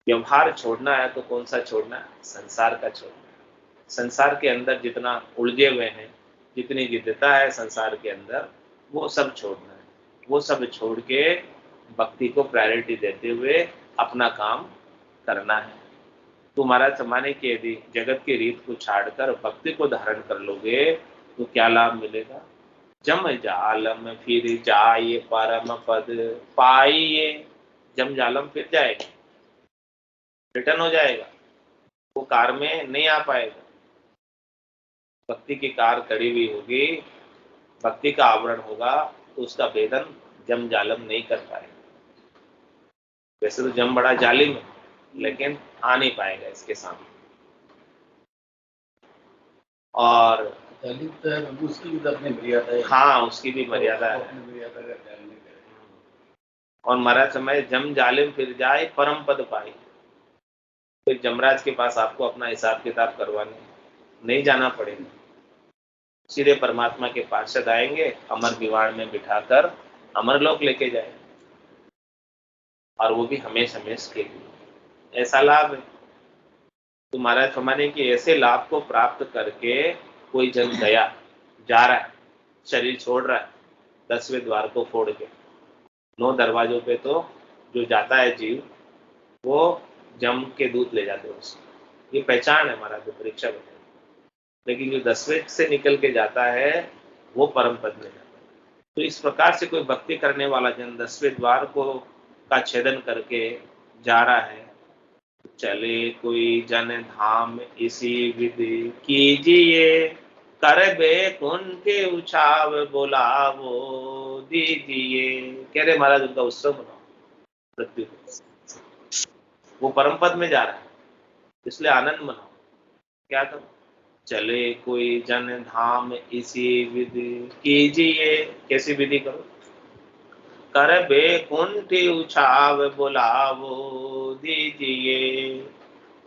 व्यवहार छोड़ना है तो कौन सा छोड़ना है? संसार का छोड़ना है। संसार के अंदर जितना उलझे हुए हैं, जितनी जिद्दता है संसार के अंदर, वो सब छोड़ना है। वो सब छोड़ के भक्ति को प्रायोरिटी देते हुए अपना काम करना है। तो महाराज समाने की यदि जगत की रीत को छाड़कर भक्ति को धारण कर लोगे तो क्या लाभ मिलेगा? जम जालम फिर जाइए परम पद पाइए। जम जालम फिर जाएगा, रिटर्न हो जाएगा, वो कार में नहीं आ पाएगा। भक्ति की कार कड़ी हुई होगी, भक्ति का आवरण होगा तो उसका भेदन जम जालम नहीं कर पाएगा। वैसे तो जम बड़ा जालिम है, लेकिन आ नहीं पाएगा इसके सामने। और उसकी भी अपनी मर्यादा है। हाँ, उसकी भी मर्यादा है। और महाराज समय जम जालिम फिर जाए परम पद पाए। फिर जमराज के पास आपको अपना हिसाब किताब करवाने नहीं जाना पड़ेगा, सीधे परमात्मा के पार्षद आएंगे, अमर विवाण में बिठाकर अमरलोक लेके जाएंगे, और वो भी हमेशा हमेश के लिए। ऐसा लाभ है। तो महाराज फरमाने कि ऐसे लाभ को प्राप्त करके कोई जन गया, जा रहा है, शरीर छोड़ रहा है 10वें द्वार को फोड़ के। 9 दरवाजों पे तो जो जाता है जीव, वो जम के दूत ले जाते हैं उसको। ये पहचान है महाराज, परीक्षा बताई। लेकिन जो 10वें से निकल के जाता है वो परम पद में जाता है। तो इस प्रकार से कोई भक्ति करने वाला जन 10वें द्वार को का छेदन करके जा रहा है। चले कोई जन धाम इसी विधि कीजिए, कर बैकुंठ उछाव बोलावो दीजिए। कह रहे महाराज उनका उत्सव मनाओ, मृत्यु को। वो परम पद में जा रहा है, इसलिए आनंद मनाओ। क्या करो? चले कोई जन धाम इसी विधि कीजिए। कैसी विधि करो? कर बैकुंठ उछाव बुलावो दीजिए।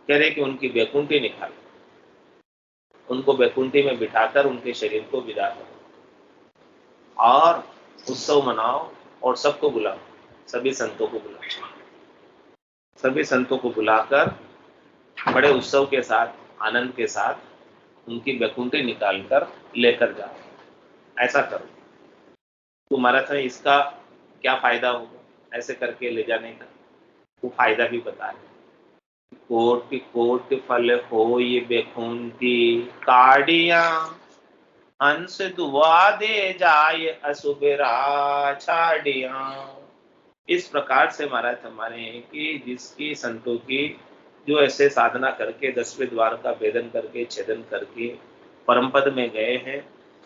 कह रहे कि उनकी बैकुंठी निकालो, उनको बैकुंठी में बिठाकर उनके शरीर को विदा करो और उत्सव मनाओ और सबको बुलाओ, सभी संतों को बुलाओ। सभी संतों को बुलाकर बड़े उत्सव के साथ, आनंद के साथ उनकी बैकुंठी निकालकर लेकर जाओ। ऐसा करो। तुम्हारा था इसका क्या फायदा होगा ऐसे करके ले जाने का? वो फायदा भी बता रहे। कोटि कोटि फल हो ये बैकुंठी काढ़िया, हंस दुआ दे जाए असुबेरा छाड़िया। इस प्रकार से महाराज हमारे हैं कि जिसकी संतों की जो ऐसे साधना करके 10वें द्वार का भेदन करके छेदन करके परम पद में गए हैं,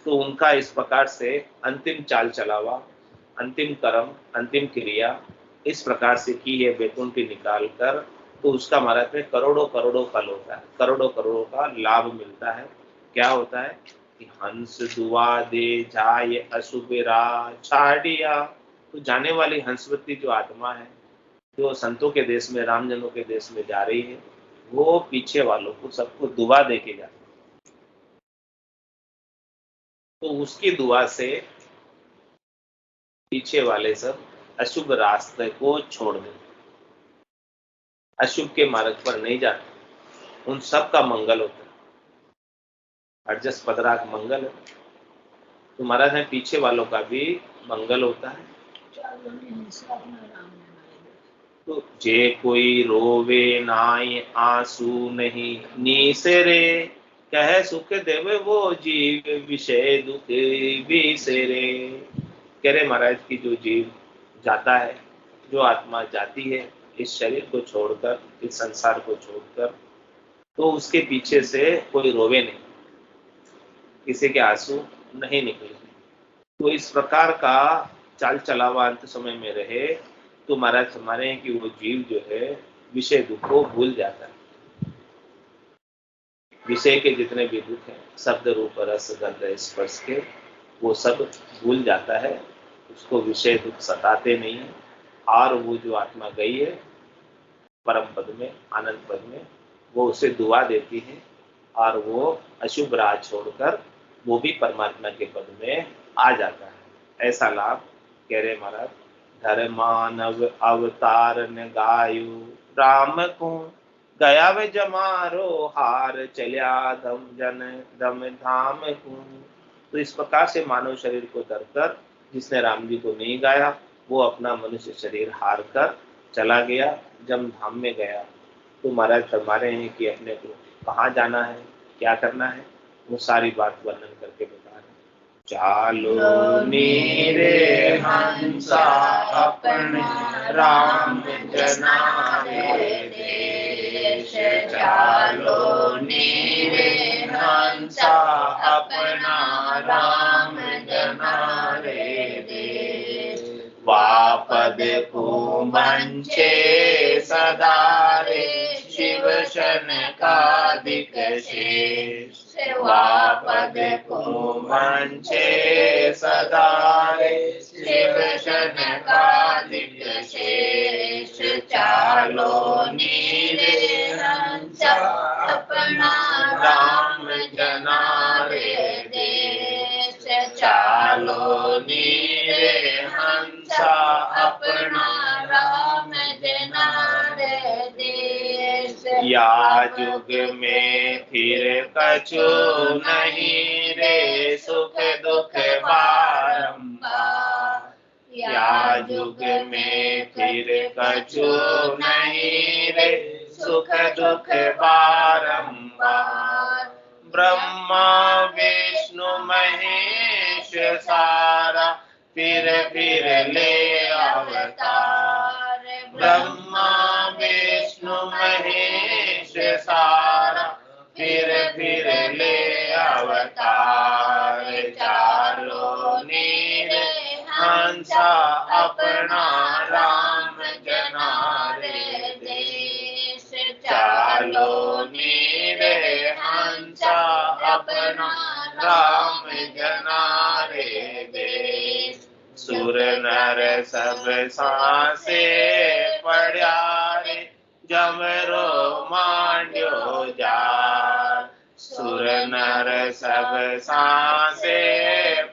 तो उनका इस प्रकार से अंतिम चाल चलावा, अंतिम कर्म, अंतिम क्रिया इस प्रकार से की है बैकुंठी निकाल कर, तो उसका महाराज में करोड़ों करोड़ों फल होता है, करोड़ों करोड़ों का लाभ मिलता है। क्या होता है कि हंस दुआ दे जाए असुबेरा छाड़िया। तो जाने वाली हंसवती जो आत्मा है, जो संतों के देश में, रामजनों के देश में जा रही है, वो पीछे वालों को सबको दुआ दे के जाती है। तो उसकी दुआ से पीछे वाले सब अशुभ रास्ते को छोड़ देते, अशुभ के मार्ग पर नहीं जाते, उन सब का मंगल होता है। अर्जस पदराग मंगल है, तो महाराज है पीछे वालों का भी मंगल होता है। तो जे कोई रोवे नाई आंसू नहीं नीसरे, कह सुख देवे वो जीव विषय दुख विसरे। कह रहे महाराज की जो जीव जाता है, जो आत्मा जाती है इस शरीर को छोड़कर, इस संसार को छोड़कर, तो उसके पीछे से कोई रोवे नहीं, किसी के आंसू नहीं निकले। तो इस प्रकार का चाल चलावा अंत समय में रहे, तो महाराज हमारे हैं कि वो जीव जो है विषय दुख को भूल जाता है। विषय के जितने भी दुख हैं, शब्द रूप रस गंध स्पर्श के, वो सब भूल जाता है, उसको विषय दुख सताते नहीं है। और वो जो आत्मा गई है परम पद में, आनंद पद में, वो उसे दुआ देती है और वो अशुभ राह छोड़कर वो भी परमात्मा के पद में आ जाता है। ऐसा लाभ कह रहे महाराज, धर्मानव अवतार न गायु राम को, गया वे जमारो हार चलिया धम जन धम धाम को। तो इस प्रकार से मानव शरीर को धरकर जिसने राम जी को नहीं गाया, वो अपना मनुष्य शरीर हार कर चला गया, जम धाम में गया। तो महाराज फरमा रहे हैं कि अपने को कहाँ जाना है, क्या करना है, वो सारी बात वर्णन करके बता रहे हैं। चालो नीरे हंसा अपने राम जनारे देश, चालो नीरे हंसा अपना राम जनारे देश, वापद को मंचे सदारे शिव शनकादिक शेष, वापद को मंचे सदारे शिव शनकादिक शेष, चालो नीरे हंसा अपना राम जनारे देश, चालो नीरे हंसा अपना राम जनारे देश। या जुग में फिर कछु नहीं रे सुख दुख बारंबार, या जुग में फिर कछु नहीं रे सुख दुख बारंबार, ब्रह्मा विष्णु महेश सारा फिर ले अवतार, ब्रह्मा विष्णु महेश सारा फिर ले अवतार। अपना राम जनारे देश। चालो नीरे हंसा अपना राम जनारे देश। सुर नर सब सांसे पढ़्या रे जमरो मांड्यो जार। सुर नर सब सांसे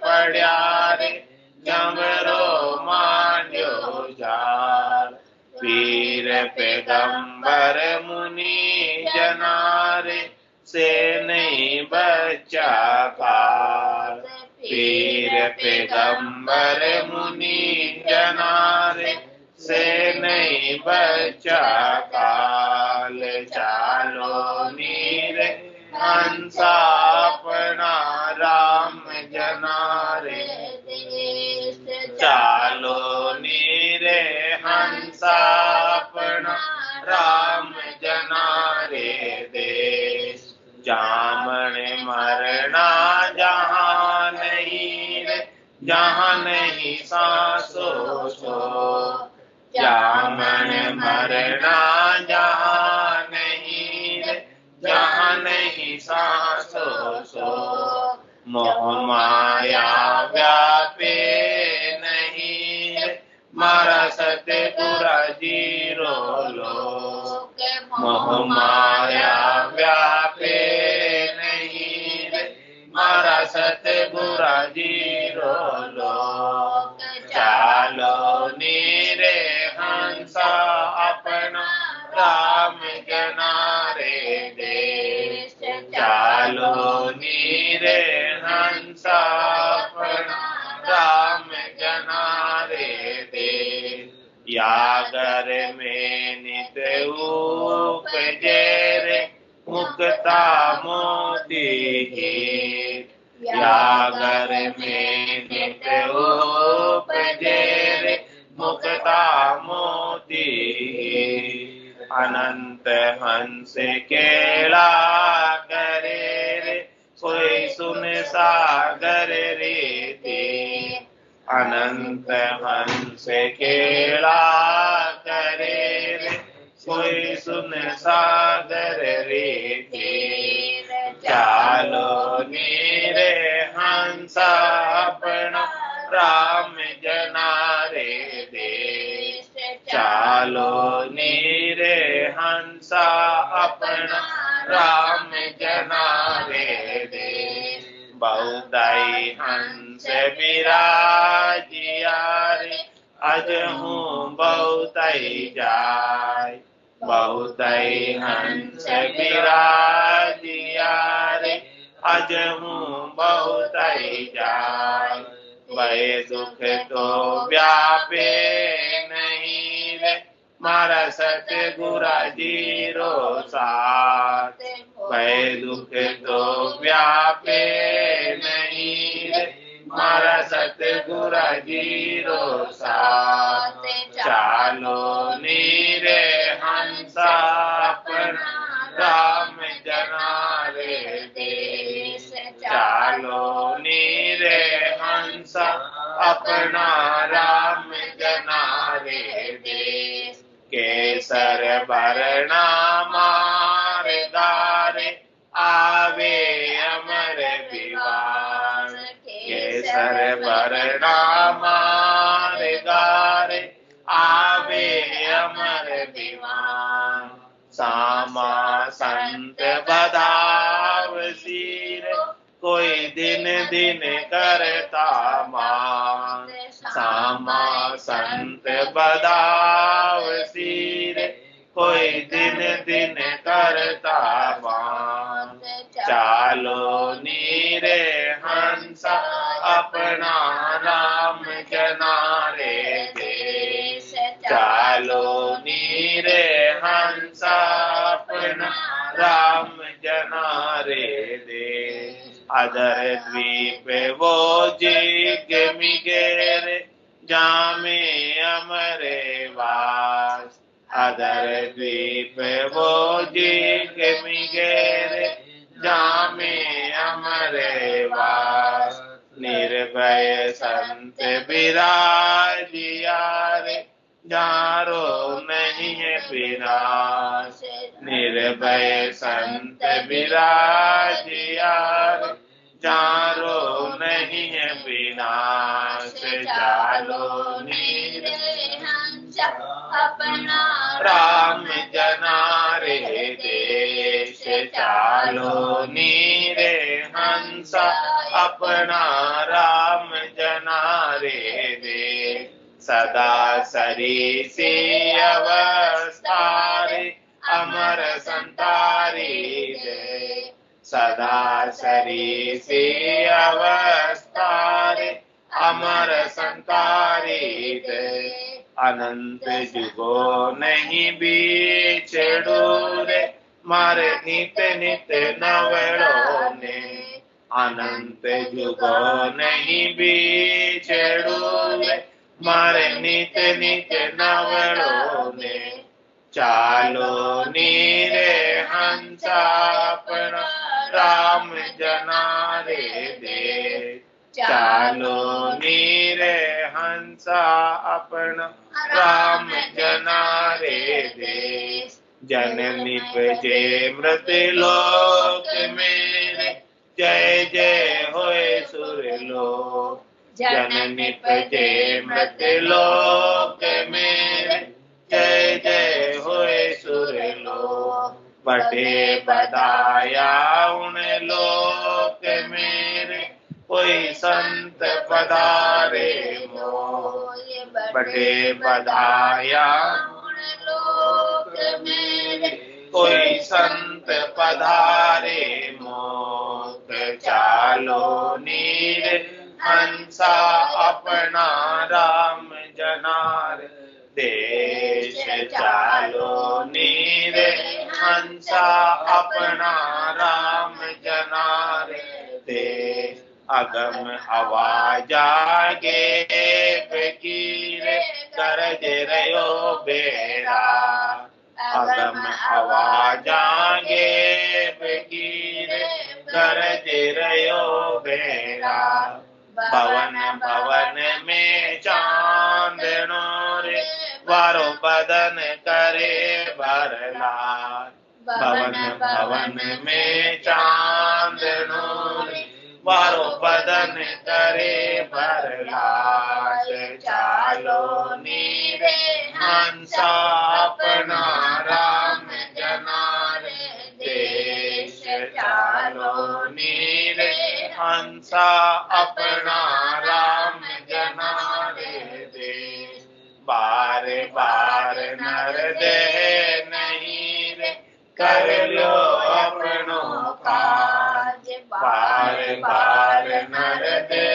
पढ़्या रे जमरो मांड्यो जार। पीर पैगंबर मुनि जनारे से नहीं बचा काल। पीर पैगंबर मुनि जनारे से नहीं बचा काल। चालो नीर हंसा अपना राम जनारे देश। चालो नीरे हंसा अपना राम जनारे देश। जामन मरना जहाँ नहीं रे जहाँ नहीं सांसों सो। जामन मरना जहाँ नहीं रे जहाँ नहीं सांसों सो। मोह माया व्यापे नहीं रे मारा सतगुरा जीरो लोक। मोह माया व्यापे नहीं रे मारा सतगुरा जीरो लोक। चालो नीरे हंसा अपना राम जनारे देश। चालो नीरे हंसा अपना राम जनारे देश। यागर में नित उपजे रे मुक्ता मोती गीत। यागर में नित उपजे रे मुक्ता मोती गीत। अनंत हंस केला करे रे कोई सुन सागर रीति। अनंत हंस केला करे रे कोई सुन सागर रीति। चालो नीरे हंसा अपना राम जनारे देश। चालो नीरे हंसा अपना राम जनारे देश। बहुताई हंस विराजिया रे अजहू बहुताई जाय। बहुताई हंस विराजिया रे अजहू बहुताई जाय। भय दुख तो व्यापे नहीं रे मारा सतगुरा जीरो साथ। भय दुख तो व्यापे नहीं रे मारा सतगुरा जीरो साथ। चालो नीरे हंसा अपना राम जनारे देश। चालो नीरे हंसा अपना राम जनारे देश। केसर बरना मार दारे आवे अमर विवार। केसर बरना मार दारे आवे अमर विवार। सामा संत बधाव सिर कोई दिन दिन करता मान। सामा संत बधाव सिर कोई दिन दिन करता मान। चालो नीरे हंसा अपना राम जनारे देश। चालो नीरे हंसा अपना राम जनारे देश। अदर द्वीप वो जिग मिगेरे जामे अमरे वास। अदर द्वीप वो जिग मिगेरे जामे अमरे वास। निर्भय संत विराजिया जारो नहीं है विनाश, निर्भय संत विराजिया रे, जारो नहीं है विनाश, जालो हंस अपना राम जना रे देश, चालो नीरे हंस अपना राम जना रे देश, सदा सरीसी अवस्था रे अमर संतारी दे, सदा सरीसी अवस्था रे अमर संतारी दे, अनंत जुगो नहीं बीछड़ू रे मारे नित नित नवड़ो ने, अनंत जुगो नहीं बीछड़ू रे मारे नित नित नवड़ो ने, चालो नीरे हंसा अपना राम जना रे दे, चालो नीरे हंसा अपना राम जना रे दे, जन निपजे मृत लोक मेरे, जय जय होए सुर लोक, जन निपजे मृत लोक मेरे, जय जय होए सुर लोक, बड़े बदाया उन लोक मेरे, कोई संत पधारे मोय, बड़े बधाया लोक मेरे, कोई संत पधारे मोक, चालो नीर हंसा अपना राम जनार देश, चालो नीर हंसा अपना राम जनार देश, अगम आवाज आगे फकीर करज रयो बेरा, अगम आवाज आगे फकीर करज रयो बेरा, भवन भवन में चांदनो रे वारो बदन करे भरला, भवन भवन में चांदनो रे वारो बदन करे भरलाश, चालो नीरे हंसा अपना राम जनार देश, चालो नीरे हंसा अपना राम जनार देश, बार बार नर दे नहीं रे कर लो अपनो काज, बार बार नर दे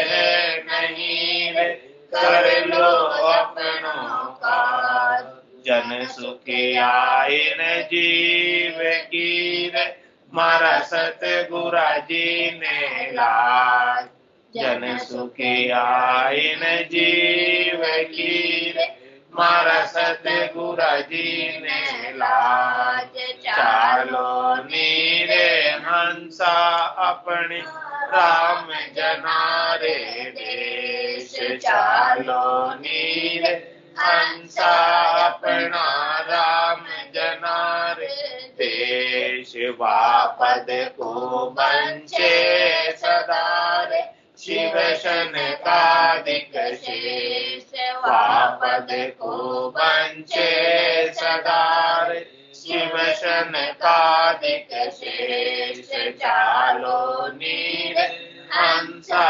नहीं रे कर लो अपनो काज, जन सुखी आइन जीव की रे मारा सतगुरा जी ने लाज, जन सुखी आइन जीव की रे मारा सतगुरा जी ने लाज, चालो नीरे हंसा अपने राम जनारे देश, चालो नीरे हंसा अपना राम जनारे देश, वापद को बंचे सदारे शिव शन कादिक शेष, वापद को बंचे सदारे शिव शन कादिक शेष, चालो नीर हंसा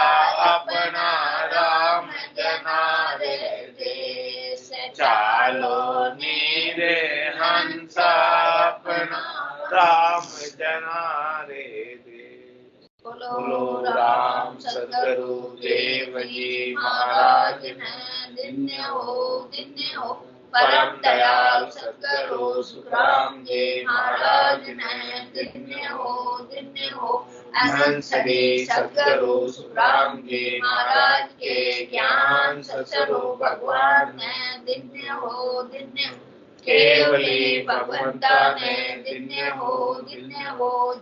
अपना राम जनारे देश, चालो नीर हंसा अपना राम जनारे देश। बोलो राम सतगुरु देव जी महाराज ने दिन्य हो परम दयाल सतगुरु सुखराम जी महाराज ने दिन्य हो अनंत श्री सतगुरु सुखराम जी महाराज के ज्ञान सत्स्वरूप भगवान ने दिन्य हो केवली भगवंता ने दिन्य हो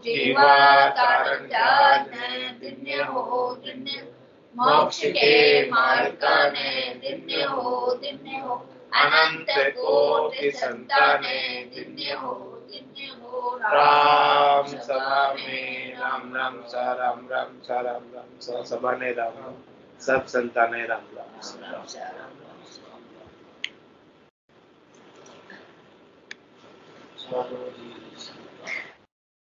जीवा कारण जात ने दिन्य हो मोक्ष के मार्ग ने दिन्य हो अनंत कोटि संताने दिव्य हो राम सभा में राम राम सा राम राम सा राम राम सा सभा ने राम राम सब संताने राम राम सा। स्वामी जी